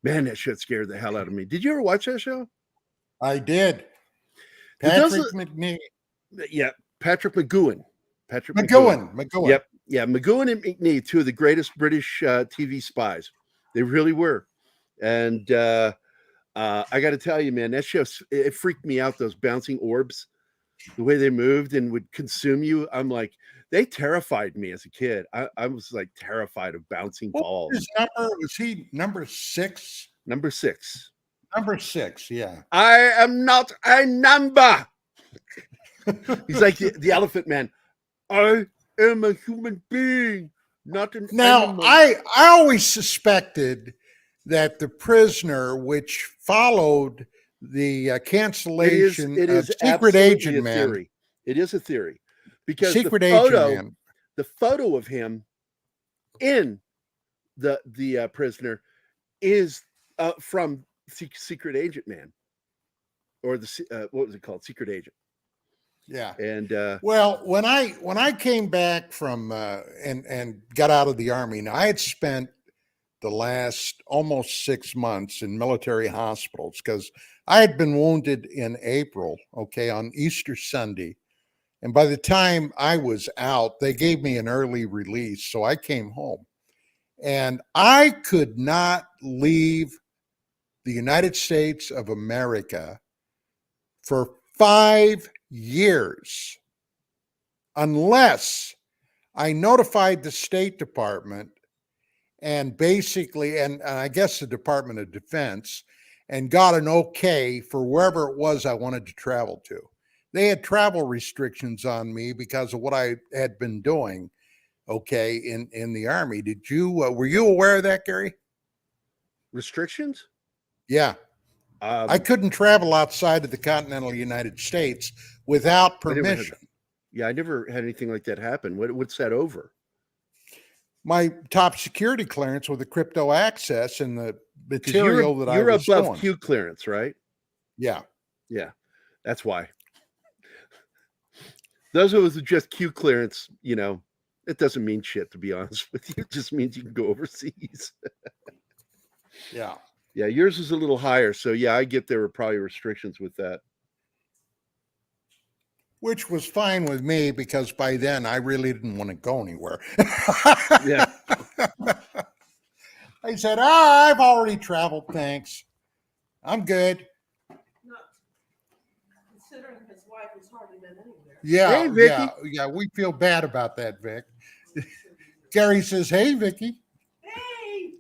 Man, that shit scared the hell out of me. Did you ever watch that show? I did. Patrick McNee. Yeah, Patrick McGowan. McGowan. Yep. Yeah, McGowan and McNee, two of the greatest British TV spies. They really were. And I got to tell you, man, that show, it freaked me out, those bouncing orbs, the way they moved and would consume you. I'm like, they terrified me as a kid. I was like terrified of bouncing balls. Was he number 6? Number 6. Number 6, yeah. I am not a number. He's like the Elephant Man. I am a human being, not an animal. I always suspected that The Prisoner, which followed the cancellation of Secret Agent Man. Theory. It is a theory. Because Secret Agent Man. The photo of him in the Prisoner is from Secret Agent Man, or the what was it called? Secret Agent. Yeah. And well, when I came back from and got out of the Army, now I had spent the last almost 6 months in military hospitals because I had been wounded in April, on Easter Sunday. And by the time I was out, they gave me an early release. So I came home and I could not leave the United States of America for 5 years unless I notified the State Department and basically, and I guess the Department of Defense, and got an okay for wherever it was I wanted to travel to. They had travel restrictions on me because of what I had been doing, in the Army. Did you, were you aware of that, Gerry? Restrictions? Yeah. I couldn't travel outside of the continental United States without permission. I never had anything like that happen. What's that over? My top security clearance with the crypto access and the material that I was You're above doing. Q clearance, right? Yeah. Yeah. That's why. Those of us who just Q clearance, it doesn't mean shit, to be honest with you. It just means you can go overseas. Yeah. Yeah, yours is a little higher. So, yeah, I get there were probably restrictions with that. Which was fine with me because by then I really didn't want to go anywhere. Yeah. I said, I've already traveled, thanks. I'm good. Considering his wife has hardly been anywhere. Yeah, hey, Vicky. yeah, we feel bad about that, Vic. Gerry says, hey, Vicky. Hey!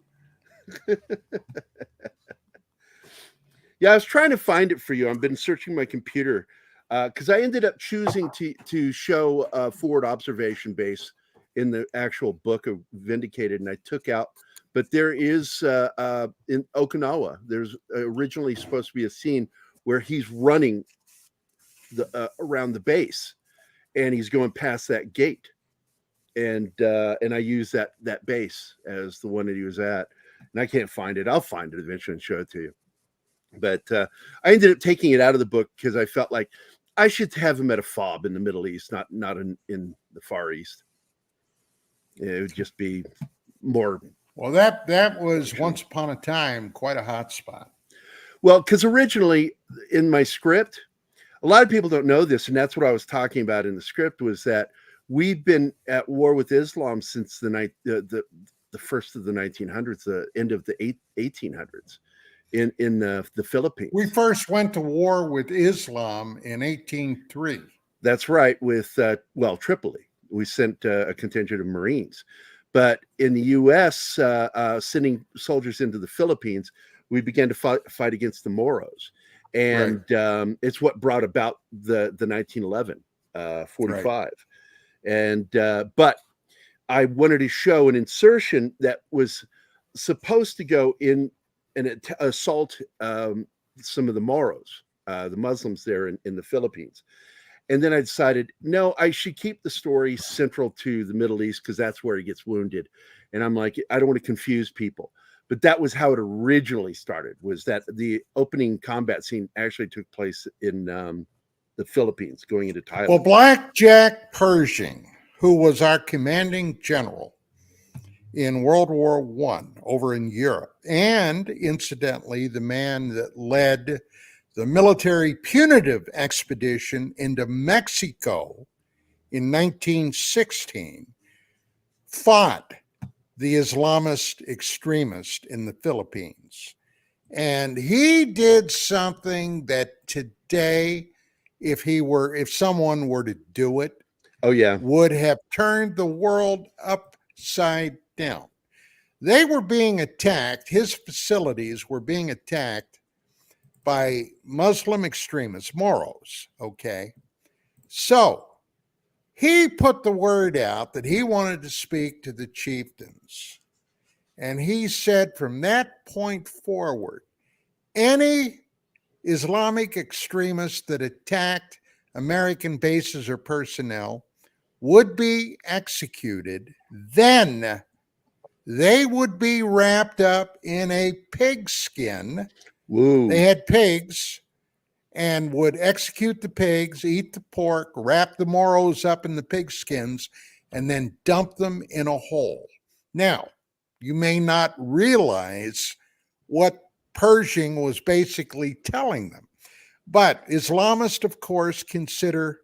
Yeah, I was trying to find it for you. I've been searching my computer because I ended up choosing to show forward observation base in the actual book of Vindicated, and I took out. But there is in Okinawa. There's originally supposed to be a scene where he's running around the base, and he's going past that gate, and I use that base as the one that he was at, and I can't find it. I'll find it eventually and show it to you. But I ended up taking it out of the book because I felt like I should have him at a fob in the Middle East, not in the Far East. It would just be more. Well, that was once upon a time quite a hot spot. Well, because originally in my script, a lot of people don't know this, and that's what I was talking about in the script, was that we've been at war with Islam since the first of the 1900s, the end of the 1800s. In the Philippines. We first went to war with Islam in 1803. That's right, with Tripoli. We sent a contingent of Marines. But in the U.S., sending soldiers into the Philippines, we began to fight against the Moros. And right. It's what brought about the 1911 45. Right. And but I wanted to show an insertion that was supposed to go in and assault some of the Moros, the Muslims there in the Philippines. And then I decided, no, I should keep the story central to the Middle East because that's where he gets wounded. And I'm like, I don't want to confuse people. But that was how it originally started, was that the opening combat scene actually took place in the Philippines going into Thailand. Well, Black Jack Pershing, who was our commanding general in World War I over in Europe, and incidentally, the man that led the military punitive expedition into Mexico in 1916, fought the Islamist extremist in the Philippines. And he did something that today, if someone were to do it, would have turned the world upside down. They were being attacked. His facilities were being attacked by Muslim extremists, Moros. Okay. So he put the word out that he wanted to speak to the chieftains. And he said from that point forward, any Islamic extremist that attacked American bases or personnel would be executed. Then they would be wrapped up in a pigskin. Woo. They had pigs and would execute the pigs, eat the pork, wrap the Moros up in the pigskins, and then dump them in a hole. Now, you may not realize what Pershing was basically telling them, but Islamists, of course, consider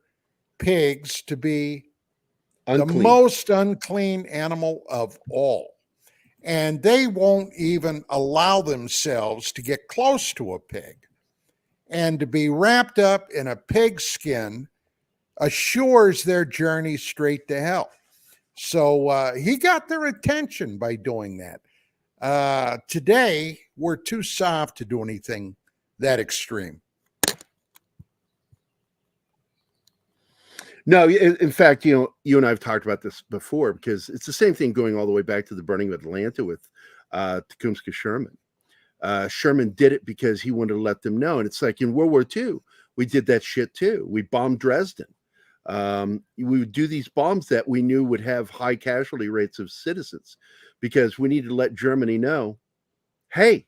pigs to be the most unclean animal of all. And they won't even allow themselves to get close to a pig. And to be wrapped up in a pig skin assures their journey straight to hell. So he got their attention by doing that. Today, we're too soft to do anything that extreme. No, in fact, you and I have talked about this before, because it's the same thing going all the way back to the burning of Atlanta with Tecumseh Sherman. Sherman did it because he wanted to let them know. And it's like in World War II, we did that shit too. We bombed Dresden. We would do these bombs that we knew would have high casualty rates of citizens because we needed to let Germany know, hey,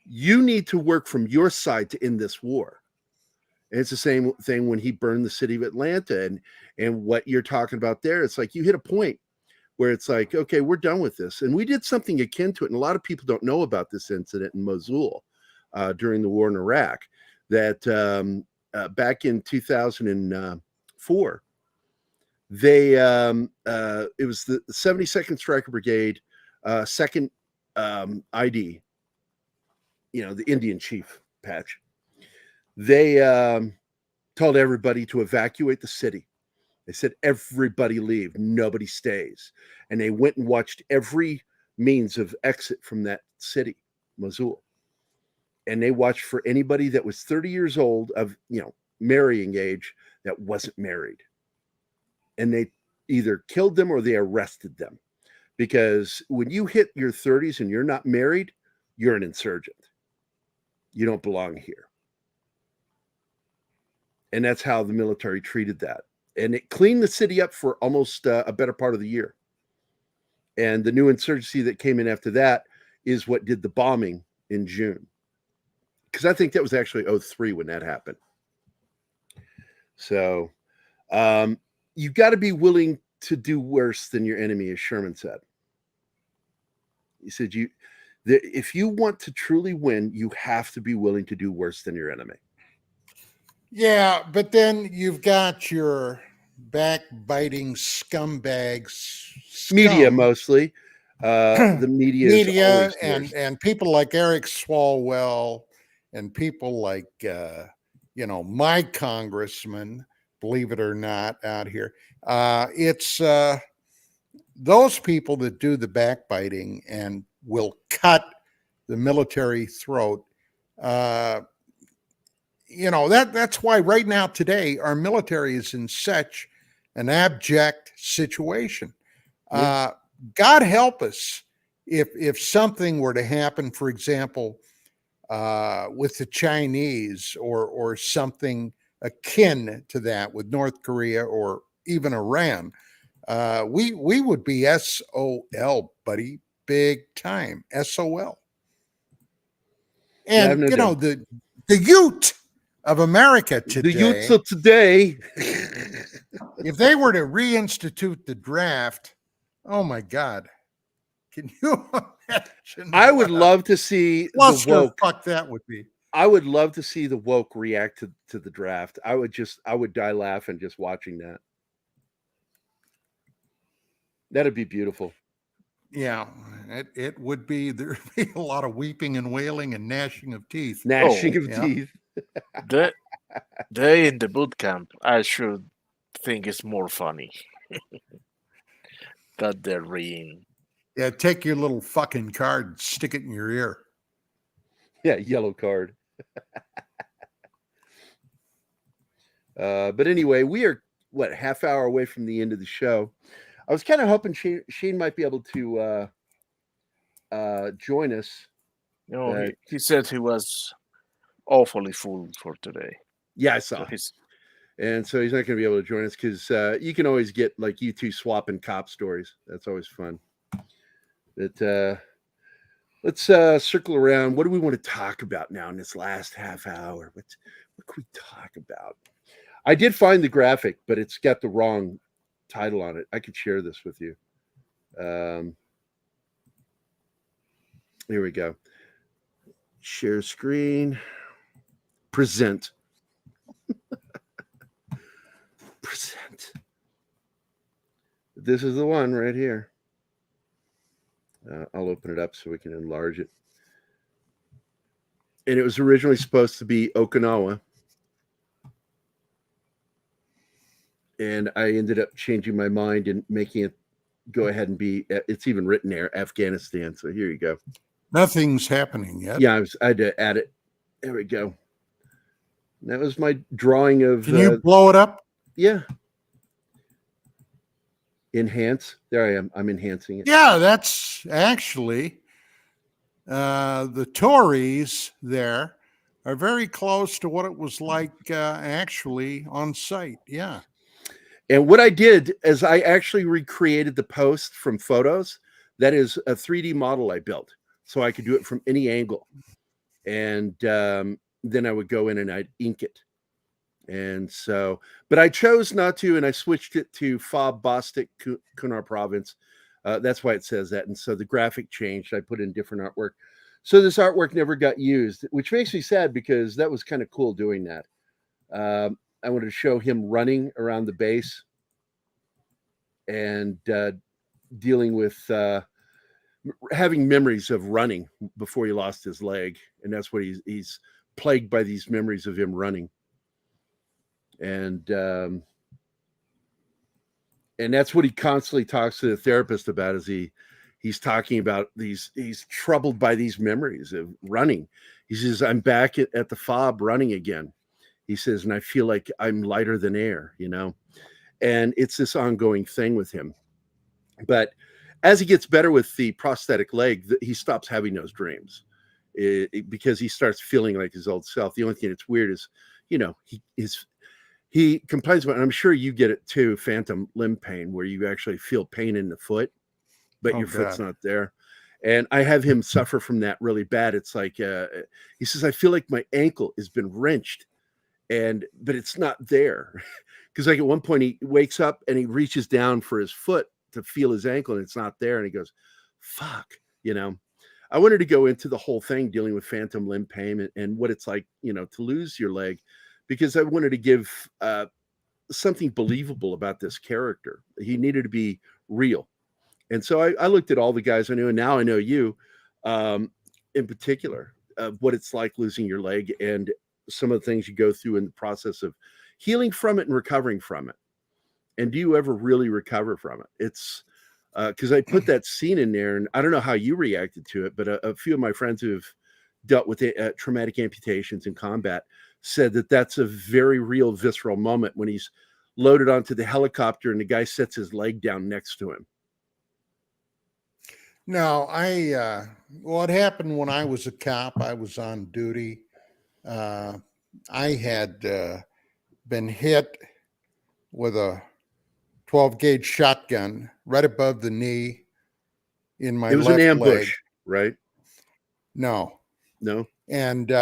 you need to work from your side to end this war. And it's the same thing when he burned the city of Atlanta and what you're talking about there. It's like you hit a point where it's like, okay, we're done with this. And we did something akin to it. And a lot of people don't know about this incident in Mosul during the war in Iraq, that back in 2004, it was the 72nd Stryker Brigade, 2nd ID, the Indian chief patch. They told everybody to evacuate the city. They said, everybody leave, nobody stays. And they went and watched every means of exit from that city, Mosul. And they watched for anybody that was 30 years old of, marrying age that wasn't married. And they either killed them or they arrested them. Because when you hit your 30s and you're not married, you're an insurgent. You don't belong here. And that's how the military treated that. And it cleaned the city up for almost a better part of the year. And the new insurgency that came in after that is what did the bombing in June. Because I think that was actually 2003 when that happened. So you got to be willing to do worse than your enemy, as Sherman said. He said, if you want to truly win, you have to be willing to do worse than your enemy. Yeah, but then you've got your backbiting scumbags. Media mostly. The media and people like Eric Swalwell and people like my congressman, believe it or not, out here. It's those people that do the backbiting and will cut the military throat. That's why right now today our military is in such an abject situation. God help us if something were to happen, for example, with the Chinese or something akin to that with North Korea or even Iran. We would be SOL, buddy, big time, SOL. And the youth of America today. The youths of today. If they were to reinstitute the draft, oh my God. Can you imagine? I would love to see the woke. Fuck that would be. I would love to see the woke react to the draft. I would die laughing just watching that. That'd be beautiful. Yeah, it would be. There'd be a lot of weeping and wailing and gnashing of teeth. Gnashing of teeth. They in the boot camp, I should think it's more funny that they're reading. Yeah, take your little fucking card, stick it in your ear. Yeah, yellow card. But anyway, we are half hour away from the end of the show. I was kind of hoping Shane might be able to join us. He said he was awfully full for today. Yeah, I saw. And so he's not going to be able to join us because you can always get like you two swapping cop stories. That's always fun. But let's circle around. What do we want to talk about now in this last half hour? What can we talk about? I did find the graphic, but it's got the wrong title on it. I could share this with you. Here we go. Share screen. Present. Present. This is the one right here. I'll open it up so we can enlarge it. And it was originally supposed to be Okinawa. And I ended up changing my mind and making it go ahead and be, it's even written there, Afghanistan. So here you go. Nothing's happening yet. Yeah, I had to add it. There we go. That was my drawing of. Can you blow it up? Yeah. Enhance. There I am. I'm enhancing it. Yeah, that's actually the Tories there are very close to what it was like actually on site. Yeah. And what I did is I actually recreated the post from photos. That is a 3D model I built, so I could do it from any angle. And then I would go in and I'd ink it. And so, but I chose not to, and I switched it to Fob Bostik, Kunar Province. That's why it says that. And so the graphic changed. I put in different artwork. So this artwork never got used, which makes me sad because that was kind of cool doing that. I wanted to show him running around the base and dealing with having memories of running before he lost his leg. And that's what he's plagued by, these memories of him running. And that's what he constantly talks to the therapist about, is he he's talking about he's troubled by these memories of running. He says, I'm back at the fob running again. He says, and I feel like I'm lighter than air, you know? And it's this ongoing thing with him. But as he gets better with the prosthetic leg, he stops having those dreams because he starts feeling like his old self. The only thing that's weird is, you know, he complains about, and I'm sure you get it too, phantom limb pain, where you actually feel pain in the foot, but your foot's not there. And I have him suffer from that really bad. It's like, he says, I feel like my ankle has been wrenched, but it's not there. Because like at one point he wakes up and he reaches down for his foot to feel his ankle and it's not there. And he goes, fuck, you know. I wanted to go into the whole thing dealing with phantom limb pain and what it's like, you know, to lose your leg, because I wanted to give something believable about this character. He needed to be real. And so I looked at all the guys I knew, and now I know you in particular, what it's like losing your leg and some of the things you go through in the process of healing from it and recovering from it. And do you ever really recover from it? It's because I put that scene in there, and I don't know how you reacted to it, but a few of my friends who have dealt with traumatic amputations in combat said that that's a very real, visceral moment when he's loaded onto the helicopter and the guy sets his leg down next to him. No, well, it happened when I was a cop. I was on duty. I had been hit with a 12 gauge shotgun right above the knee in my left leg. It was an ambush, right? No. And you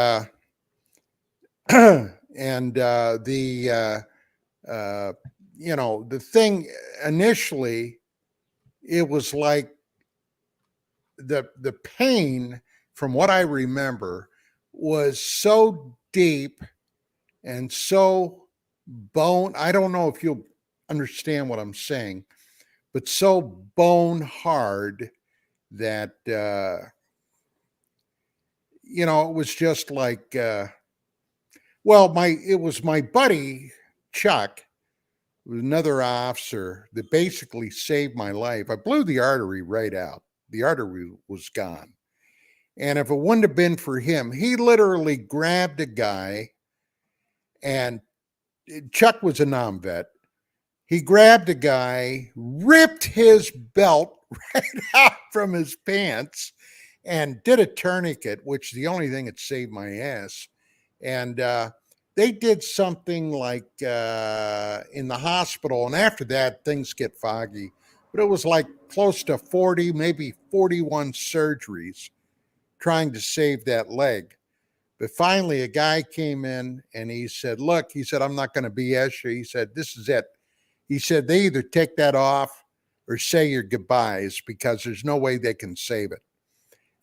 know, the thing initially, it was like the pain, from what I remember, was so deep and so I don't know if you'll understand what I'm saying, but so bone hard that you know, it was just like it was my buddy Chuck, another officer, that basically saved my life. I blew the artery right out. The artery was gone. And if it wouldn't have been for him, he literally grabbed a guy, and Chuck was a non-vet. He grabbed a guy, ripped his belt right out from his pants, and did a tourniquet, which is the only thing that saved my ass. And they did something like in the hospital, and after that, things get foggy. But it was like close to 40, maybe 41 surgeries trying to save that leg. But finally, a guy came in and he said, look, he said, I'm not going to BS you. He said, this is it. He said, they either take that off or say your goodbyes, because there's no way they can save it.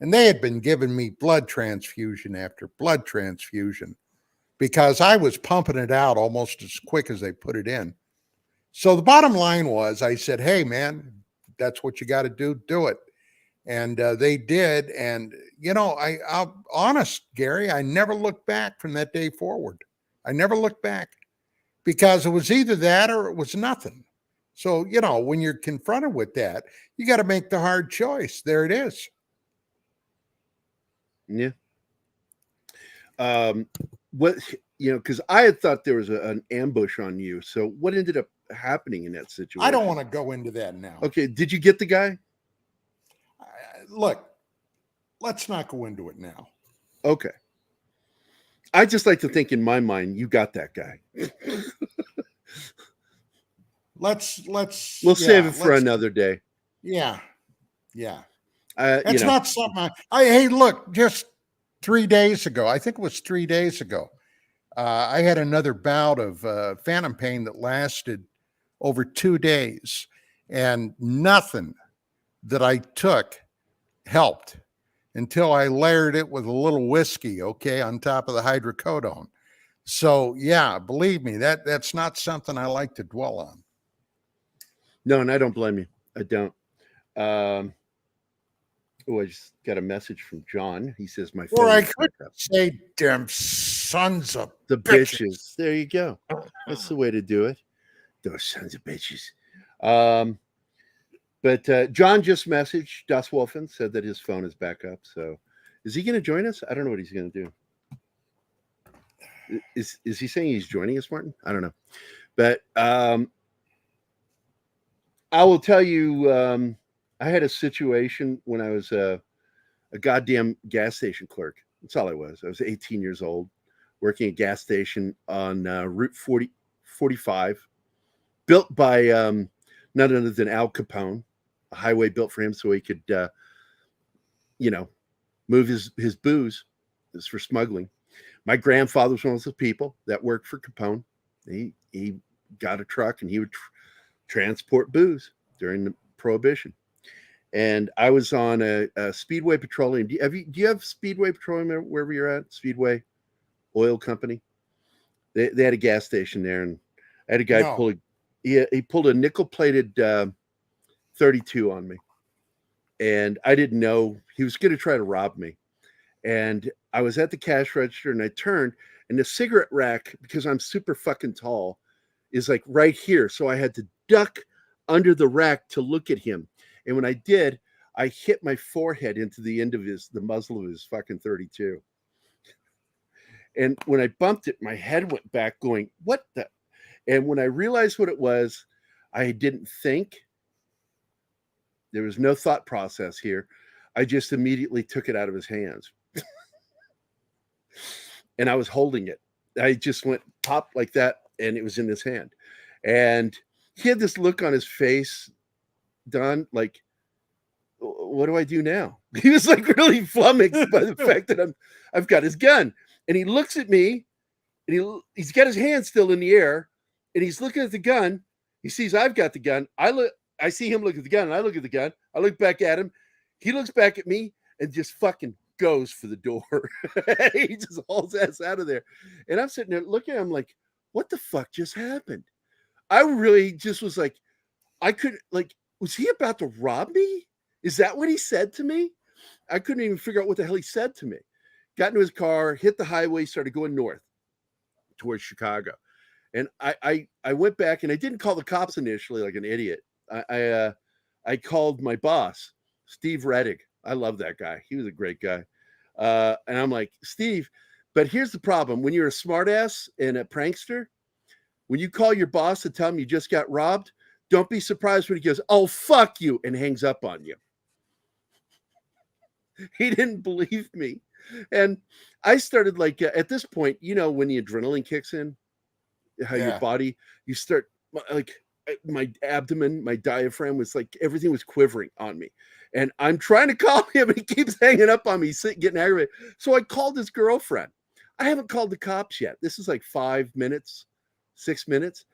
And they had been giving me blood transfusion after blood transfusion because I was pumping it out almost as quick as they put it in. So the bottom line was, I said, hey, man, that's what you got to do, do it. And they did. And, you know, I'm honest, Gary, I never looked back from that day forward. I never looked back, because it was either that or it was nothing. So, you know, when you're confronted with that, you got to make the hard choice. There it is. Yeah. What, you know, because I had thought there was an ambush on you. So what ended up happening in that situation? I don't want to go into that now. Okay. Did you get the guy? Look, let's not go into it now. Okay. I just like to think in my mind, you got that guy. We'll save it for another day. Yeah. That's not something hey, look, just 3 days ago, I think it was 3 days ago, I had another bout of phantom pain that lasted over 2 days, and nothing that I took helped until I layered it with a little whiskey, okay, on top of the hydrocodone. So yeah, believe me, that's not something I like to dwell on. No, and I don't blame you. I don't. I just got a message from John. He says my phone. Or I could say, damn sons of the bitches. There you go. That's the way to do it. Those sons of bitches. But John just messaged Das Wolfen, said that his phone is back up. So is he going to join us? I don't know what he's going to do. Is he saying he's joining us, Martin? I don't know. But I will tell you, I had a situation when I was a goddamn gas station clerk. That's all I was. I was 18 years old, working at a gas station on Route 45, built by none other than Al Capone, a highway built for him so he could, move his booze. It was for smuggling. My grandfather was one of those people that worked for Capone. He got a truck and he would transport booze during the Prohibition. And I was on a Speedway Petroleum. Do you have Speedway Petroleum wherever you're at? Speedway Oil Company. They had a gas station there, and I had a guy he pulled a nickel-plated 32 on me, and I didn't know he was going to try to rob me. And I was at the cash register, and I turned, and the cigarette rack, because I'm super fucking tall, is like right here. So I had to duck under the rack to look at him. And when I did, I hit my forehead into the end of the muzzle of his fucking 32. And when I bumped it, my head went back going, what the? And when I realized what it was, I didn't think. There was no thought process here. I just immediately took it out of his hands. And I was holding it. I just went pop like that, and it was in his hand. And he had this look on his face, Don, like, what do I do now? He was like really flummoxed by the fact that I've got his gun. And he looks at me, and he's got his hand still in the air, and he's looking at the gun. He sees I've got the gun. I see him look at the gun, and I look at the gun. I look back at him. He looks back at me and just fucking goes for the door. He just hauls ass out of there. And I'm sitting there looking at him like, what the fuck just happened? I really just was like, was he about to rob me? Is that what he said to me? I couldn't even figure out what the hell he said to me. Got into his car, hit the highway, started going north towards Chicago. And I went back, and I didn't call the cops initially like an idiot. I called my boss, Steve Reddick. I love that guy. He was a great guy. And I'm like, Steve, but here's the problem. When you're a smartass and a prankster, when you call your boss to tell him you just got robbed, don't be surprised when he goes, oh, fuck you, and hangs up on you. He didn't believe me. And I started at this point, when the adrenaline kicks in, how your body, you start my abdomen, my diaphragm was like, everything was quivering on me. And I'm trying to call him, and he keeps hanging up on me, getting aggravated. So I called his girlfriend. I haven't called the cops yet. This is like 5 minutes, 6 minutes.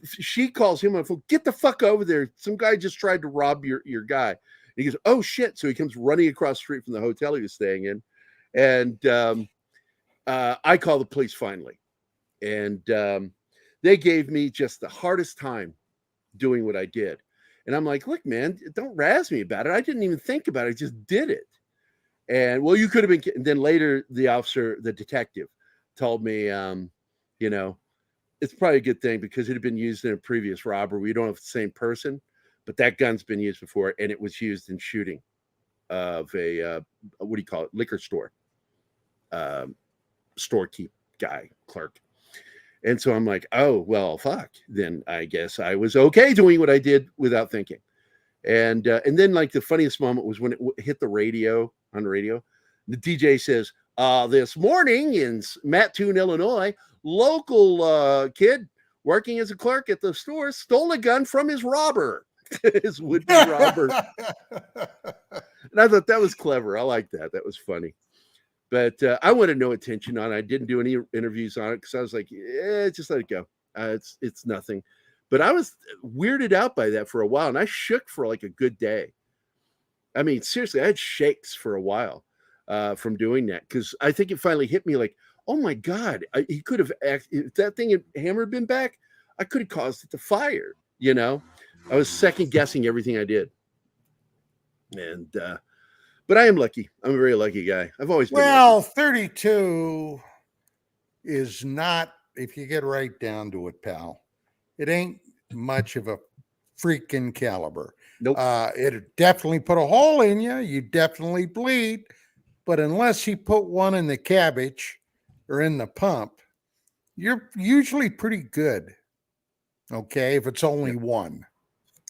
She calls him on the phone, get the fuck over there. Some guy just tried to rob your guy. And he goes, oh shit. So he comes running across the street from the hotel he was staying in. And I call the police finally. And they gave me just the hardest time doing what I did. And I'm like, look, man, don't razz me about it. I didn't even think about it. I just did it. And well, you could have been. And then later, the detective told me, it's probably a good thing because it had been used in a previous robbery. We don't have the same person, but that gun's been used before, and it was used in shooting of a what do you call it? Liquor store, storekeep guy, clerk. And so I'm like, oh, well, fuck. Then I guess I was okay doing what I did without thinking. And then the funniest moment was when it hit the radio, on the radio. The DJ says, this morning in Mattoon, Illinois, local kid working as a clerk at the store stole a gun from his robber, his would-be robber. And I thought that was clever. I like that. That was funny. But I wanted no attention on it. I didn't do any interviews on it because I was like, just let it go. It's nothing. But I was weirded out by that for a while, and I shook for like a good day. I mean, seriously, I had shakes for a while from doing that because I think it finally hit me like, oh my God, he could have, if that thing had hammered been back, I could have caused it to fire. I was second guessing everything I did. And, but I am lucky. I'm a very lucky guy. I've always been lucky. 32 is not, if you get right down to it, pal, it ain't much of a freaking caliber. Nope. It definitely put a hole in you. You definitely bleed. But unless he put one in the cabbage or in the pump, you're usually pretty good. Okay, if it's only one.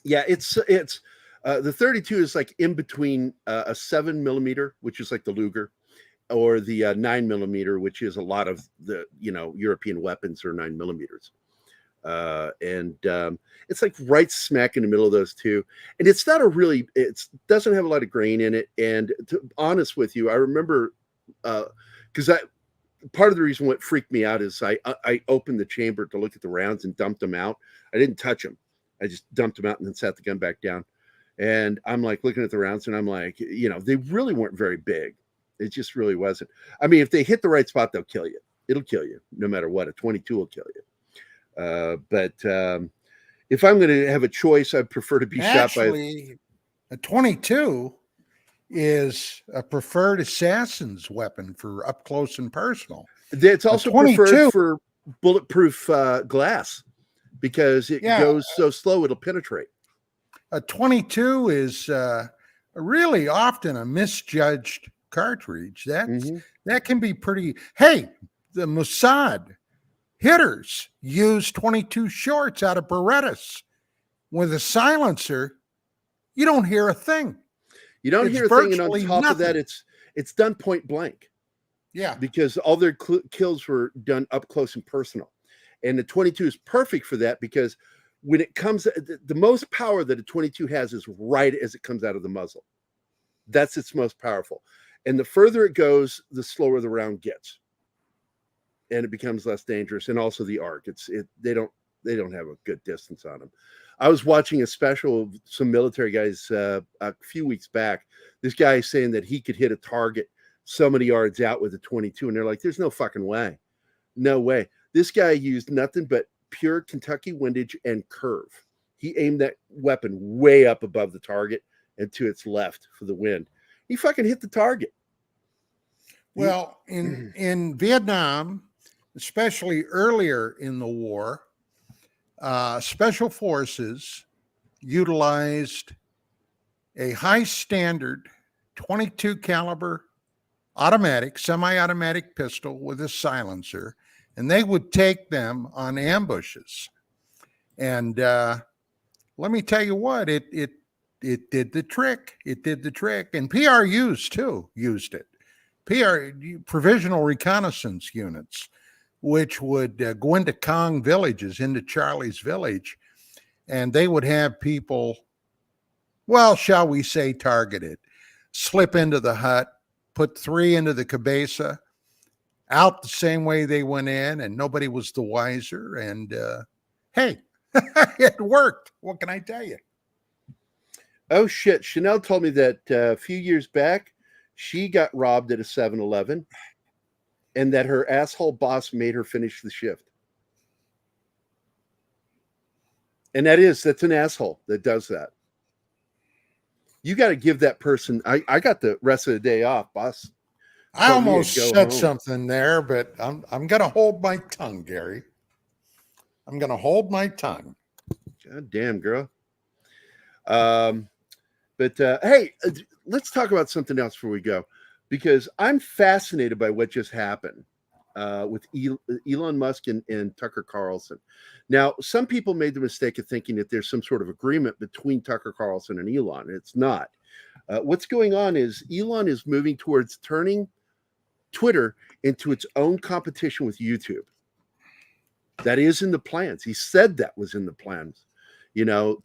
Yeah, it's the 32 is like in between a 7mm, which is like the Luger, or the 9mm, which is a lot of the European weapons are 9mm. And it's like right smack in the middle of those two. And it's not it doesn't have a lot of grain in it. And to be honest with you, I remember because part of the reason what freaked me out is I opened the chamber to look at the rounds and dumped them out. I didn't touch them. I just dumped them out and then sat the gun back down. And I'm like looking at the rounds and I'm like, they really weren't very big. It just really wasn't. I mean, if they hit the right spot, they'll kill you. It'll kill you no matter what. A 22 will kill you. But if I'm going to have a choice, I'd prefer to be shot by a 22 is a preferred assassin's weapon for up close and personal. It's also preferred for bulletproof glass because it goes so slow it'll penetrate. A 22 is really often a misjudged cartridge. That can be pretty. Hey, the Mossad hitters use 22 shorts out of Berettas with a silencer. You don't hear a thing. You don't hear a thing, and on top of that, it's done point blank. Yeah, because all their kills were done up close and personal, and the 22 is perfect for that because when it comes, the most power that a 22 has is right as it comes out of the muzzle. That's its most powerful, and the further it goes, the slower the round gets, and it becomes less dangerous. And also the arc, they don't have a good distance on them. I was watching a special of some military guys a few weeks back. This guy is saying that he could hit a target so many yards out with a 22, and they're like, there's no fucking way. No way. This guy used nothing but pure Kentucky windage and curve. He aimed that weapon way up above the target and to its left for the wind. He fucking hit the target. Well, in Vietnam, especially earlier in the war, special forces utilized a high standard 22 caliber automatic, semi-automatic pistol with a silencer, and they would take them on ambushes. And let me tell you what, it did the trick. It did the trick. And PRUs too used it. Provisional reconnaissance units, which would go into Kong villages, into Charlie's village, and they would have people, well, shall we say, targeted, slip into the hut, put 3 into the cabeza, out the same way they went in, and nobody was the wiser. And hey, it worked. What can I tell you? Oh, shit. Chanel told me that a few years back, she got robbed at a 7-Eleven. And that her asshole boss made her finish the shift. And that's an asshole that does that. You got to give that person, I got the rest of the day off, boss. I almost said something there, but I'm going to hold my tongue, Gary. I'm going to hold my tongue. God damn, girl. But hey, let's talk about something else before we go. Because I'm fascinated by what just happened with Elon Musk and Tucker Carlson. Now, some people made the mistake of thinking that there's some sort of agreement between Tucker Carlson and Elon. It's not. What's going on is Elon is moving towards turning Twitter into its own competition with YouTube. That is in the plans. He said that was in the plans.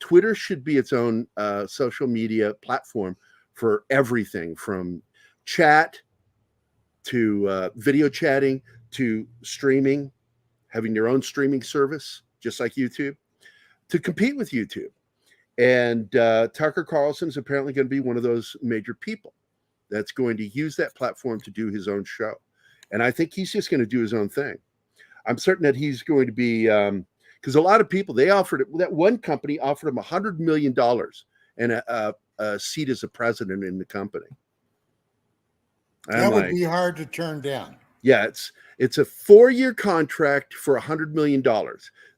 Twitter should be its own social media platform for everything from chat to video chatting to streaming, having their own streaming service, just like YouTube, to compete with YouTube. And Tucker Carlson is apparently going to be one of those major people that's going to use that platform to do his own show. And I think he's just going to do his own thing. I'm certain that he's going to be, because a lot of people, that one company offered him $100 million and a seat as a president in the company. That would be hard to turn down. Yeah, it's a 4-year contract for $100 million.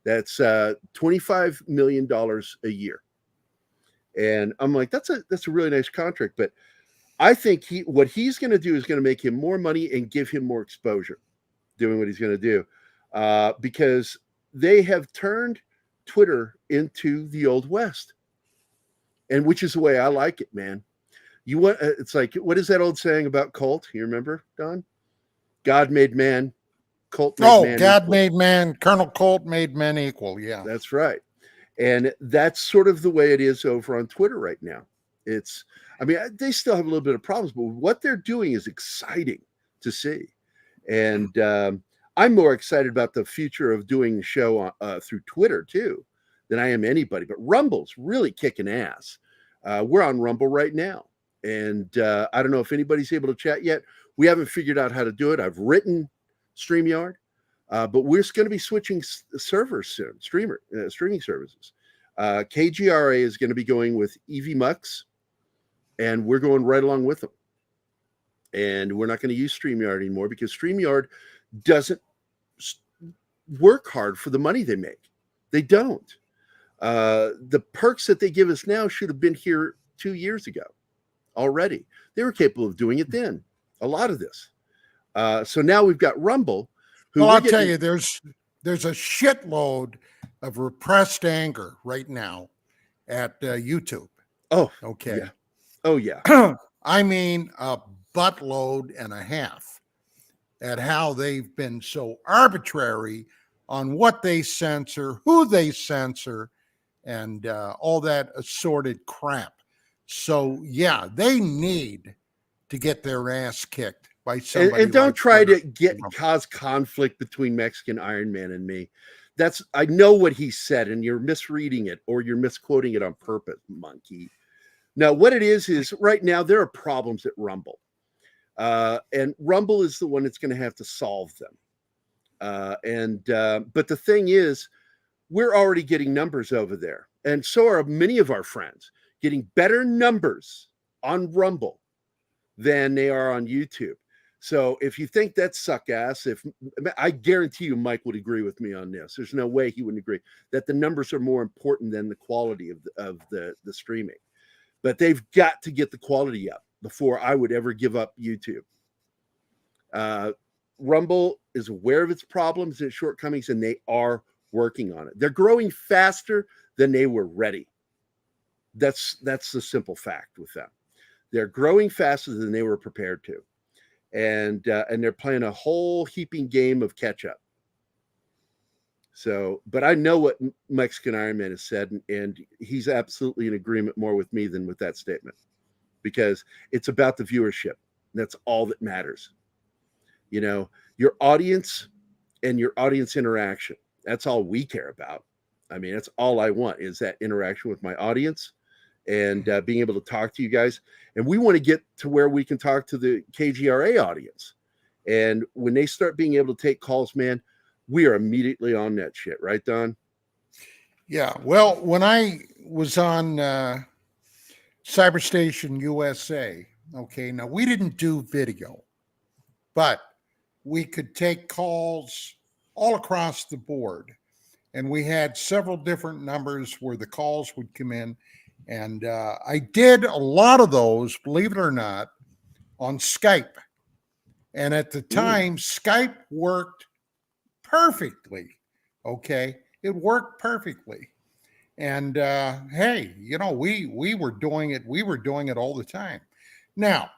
That's $25 million a year. And I'm like, that's a really nice contract. But I think what he's going to do is going to make him more money and give him more exposure doing what he's going to do, because they have turned Twitter into the Old West, and which is the way I like it, man. It's like, what is that old saying about cult? You remember, Don? God made man, cult made man. God equal. made man, Colonel Colt made men equal. Yeah, that's right. And that's sort of the way it is over on Twitter right now. They still have a little bit of problems, but what they're doing is exciting to see. And I'm more excited about the future of doing the show through Twitter too than I am anybody. But Rumble's really kicking ass. We're on Rumble right now. And I don't know if anybody's able to chat yet. We haven't figured out how to do it. I've written StreamYard, but we're going to be switching servers soon, streaming services. KGRA is going to be going with EV Mux, and we're going right along with them. And we're not going to use StreamYard anymore because StreamYard doesn't work hard for the money they make. They don't. The perks that they give us now should have been here 2 years ago already. They were capable of doing it then. A lot of this. So now we've got Rumble. I'll tell you, there's a shitload of repressed anger right now at YouTube. Oh, okay. Yeah. Oh, yeah. I mean, a buttload and a half at how they've been so arbitrary on what they censor, who they censor, and all that assorted crap. So, yeah, they need to get their ass kicked by somebody. And don't like try Twitter. to cause conflict between Mexican Iron Man and me. I know what he said, and you're misreading it or you're misquoting it on purpose, monkey. Now, what it is right now there are problems at Rumble. And Rumble is the one that's going to have to solve them. But the thing is, we're already getting numbers over there. And so are many of our friends getting better numbers on Rumble than they are on YouTube. So if you think that's suck ass, I guarantee you Mike would agree with me on this. There's no way he wouldn't agree that the numbers are more important than the quality of the streaming. But they've got to get the quality up before I would ever give up YouTube. Rumble is aware of its problems and its shortcomings, and they are working on it. They're growing faster than they were ready. That's the simple fact with them. They're growing faster than they were prepared to. And they're playing a whole heaping game of catch up. So, but I know what Mexican Iron Man has said, and he's absolutely in agreement more with me than with that statement, because it's about the viewership. That's all that matters. You know, your audience and your audience interaction. That's all we care about. I mean, that's all I want is that interaction with my audience and being able to talk to you guys. And we want to get to where we can talk to the KGRA audience. And when they start being able to take calls, man, we are immediately on that shit. Right, Don? Yeah. Well, when I was on Cyberstation USA, okay, now we didn't do video, but we could take calls all across the board. And we had several different numbers where the calls would come in. And I did a lot of those, believe it or not, on Skype. And at the time, Skype worked perfectly. Okay. It worked perfectly. And hey, you know, we were doing it. We were doing it all the time. Now,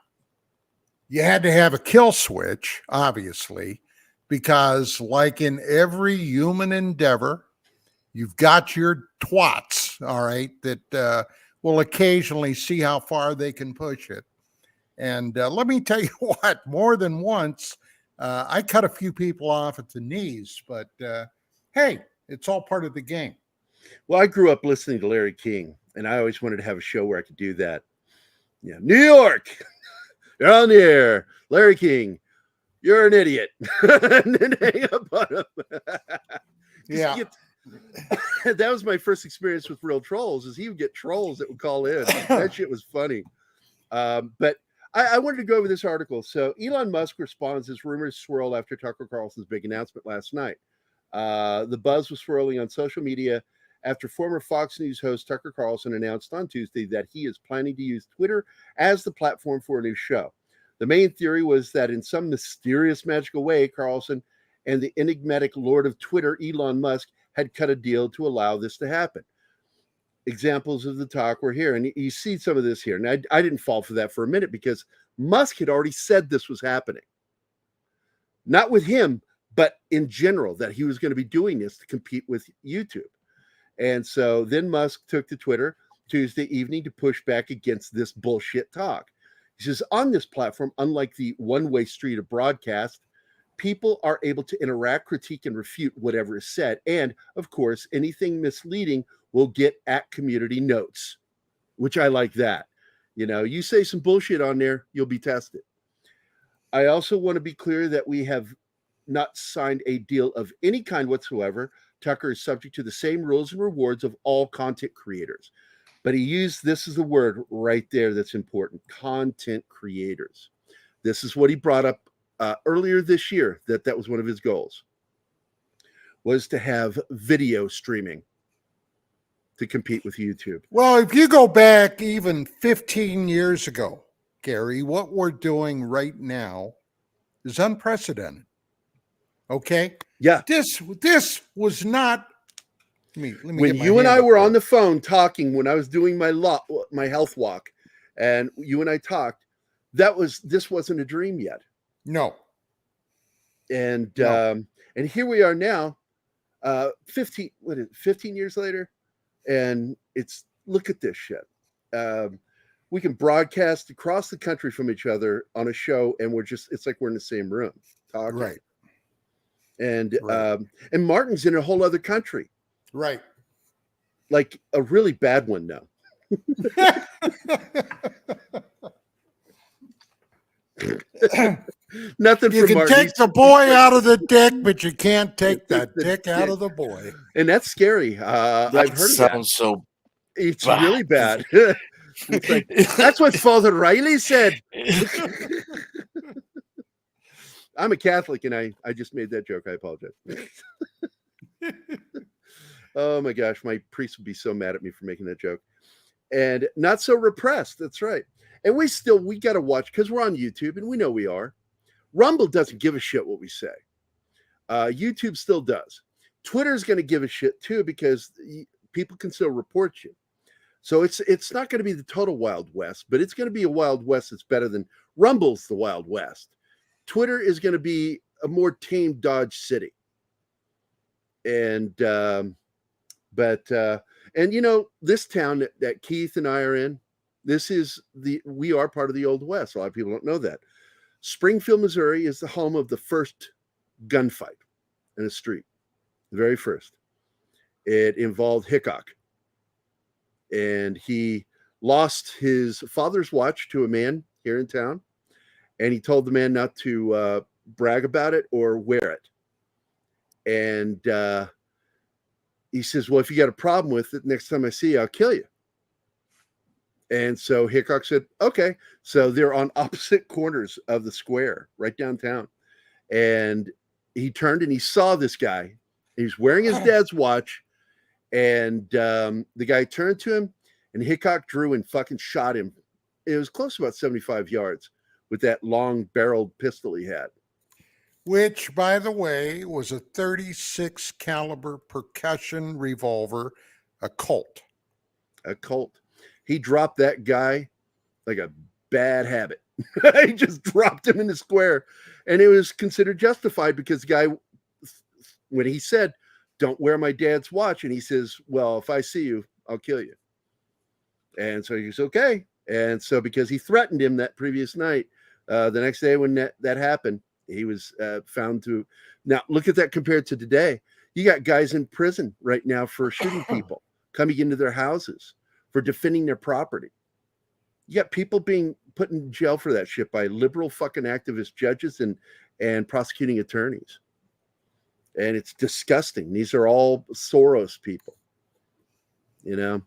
you had to have a kill switch, obviously, because like in every human endeavor, you've got your twats, all right, that will occasionally see how far they can push it. And let me tell you what, more than once, I cut a few people off at the knees, but hey, it's all part of the game. Well, I grew up listening to Larry King, and I always wanted to have a show where I could do that. Yeah, New York, you're on the air. Larry King, you're an idiot. And then hang up on him. Yeah. That was my first experience with real trolls, is he would get trolls that would call in. That shit was funny. But I wanted to go over this article. So Elon Musk responds as rumors swirl after Tucker Carlson's big announcement last night. The buzz was swirling on social media after former Fox News host Tucker Carlson announced on Tuesday that he is planning to use Twitter as the platform for a new show. The main theory was that in some mysterious, magical way, Carlson and the enigmatic lord of Twitter, Elon Musk, had cut a deal to allow this to happen. Examples of the talk were here, and you see some of this here. And I didn't fall for that for a minute because Musk had already said this was happening. Not with him, but in general, that he was going to be doing this to compete with YouTube. And so then Musk took to Twitter Tuesday evening to push back against this bullshit talk. He says, on this platform, unlike the one-way street of broadcast, people are able to interact, critique, and refute whatever is said. And, of course, anything misleading will get at community notes, which I like that. You know, you say some bullshit on there, you'll be tested. I also want to be clear that we have not signed a deal of any kind whatsoever. Tucker is subject to the same rules and rewards of all content creators. But he used, this is the word right there that's important, content creators. This is what he brought up earlier this year, that was one of his goals, was to have video streaming to compete with YouTube. Well, if you go back even 15 years ago, Gerry, what we're doing right now is unprecedented. Okay? Yeah. This was not me. When you and I were on the phone talking, when I was doing my health walk, and you and I talked, this wasn't a dream yet. No. And and here we are now, 15 years later, and it's, look at this shit. We can broadcast across the country from each other on a show, and it's like we're in the same room talking. Right. And and Martin's in a whole other country. Right. Like a really bad one now. Nothing. You can take the boy out of the dick, but you can't take the dick out of the boy. And that's scary. I've heard sounds that. So it's bad. Really bad. It's like, that's what Father Riley said. I'm a Catholic, and I just made that joke. I apologize. Oh my gosh, my priest would be so mad at me for making that joke. And not so repressed. That's right. And we got to watch, because we're on YouTube, and we know we are. Rumble doesn't give a shit what we say. YouTube still does. Twitter's going to give a shit too, because people can still report you. So it's not going to be the total Wild West, but it's going to be a Wild West that's better than Rumble's the Wild West. Twitter is going to be a more tame Dodge City. And and you know, this town that Keith and I are in, we are part of the Old West. A lot of people don't know that. Springfield, Missouri is the home of the first gunfight in a street. The very first. It involved Hickok. And he lost his father's watch to a man here in town. And he told the man not to brag about it or wear it. And he says, well, if you got a problem with it, next time I see you, I'll kill you. And so Hickok said, okay. So they're on opposite corners of the square right downtown. And he turned and he saw this guy. He's wearing his dad's watch. And the guy turned to him, and Hickok drew and fucking shot him. It was close to about 75 yards with that long barreled pistol he had. Which, by the way, was a 36 caliber percussion revolver, a Colt. A Colt. He dropped that guy like a bad habit. He just dropped him in the square. And it was considered justified because the guy, when he said, don't wear my dad's watch, and he says, well, if I see you, I'll kill you. And so he goes, okay. And so because he threatened him that previous night, the next day when that happened, he was found to. Now, look at that compared to today. You got guys in prison right now for shooting people, coming into their houses, for defending their property. You got people being put in jail for that shit by liberal fucking activist judges and prosecuting attorneys. And it's disgusting. These are all Soros people, you know?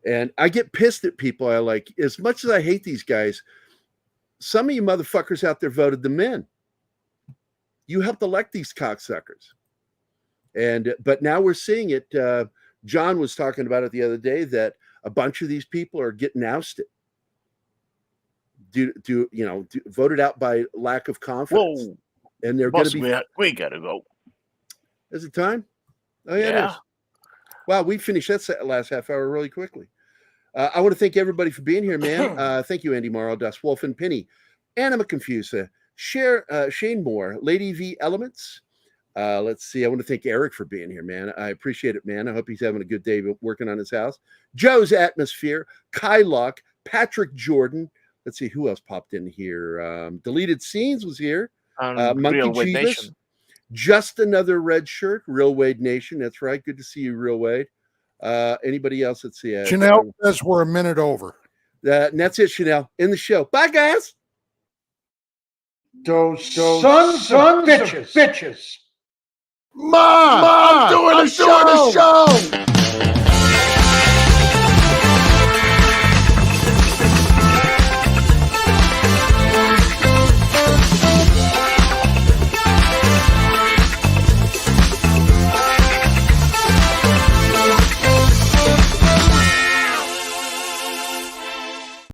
And I get pissed at people. I like, as much as I hate these guys, some of you motherfuckers out there voted them in. You helped elect these cocksuckers. But now we're seeing it. John was talking about it the other day that a bunch of these people are getting ousted. Voted out by lack of confidence. Whoa. And they're going to be. We got to go. Is it time? Oh, yeah, it is. Wow, we finished that last half hour really quickly. I want to thank everybody for being here, man. Thank you, Andy Morrow, Dust Wolf, and Penny, Anima Confusa, Shane Moore, Lady V Elements. Let's see. I want to thank Eric for being here, man. I appreciate it, man. I hope he's having a good day working on his house. Joe's Atmosphere, Kylock, Patrick Jordan. Let's see who else popped in here. Deleted Scenes was here. Monkey Jeebus. Just Another Red Shirt, Real Wade Nation. That's right. Good to see you, Real Wade. Anybody else? Let's see. Chanel says we're a minute over. And that's it, Chanel. In the show. Bye, guys. Those sons of bitches. Mom, I'm doing a show.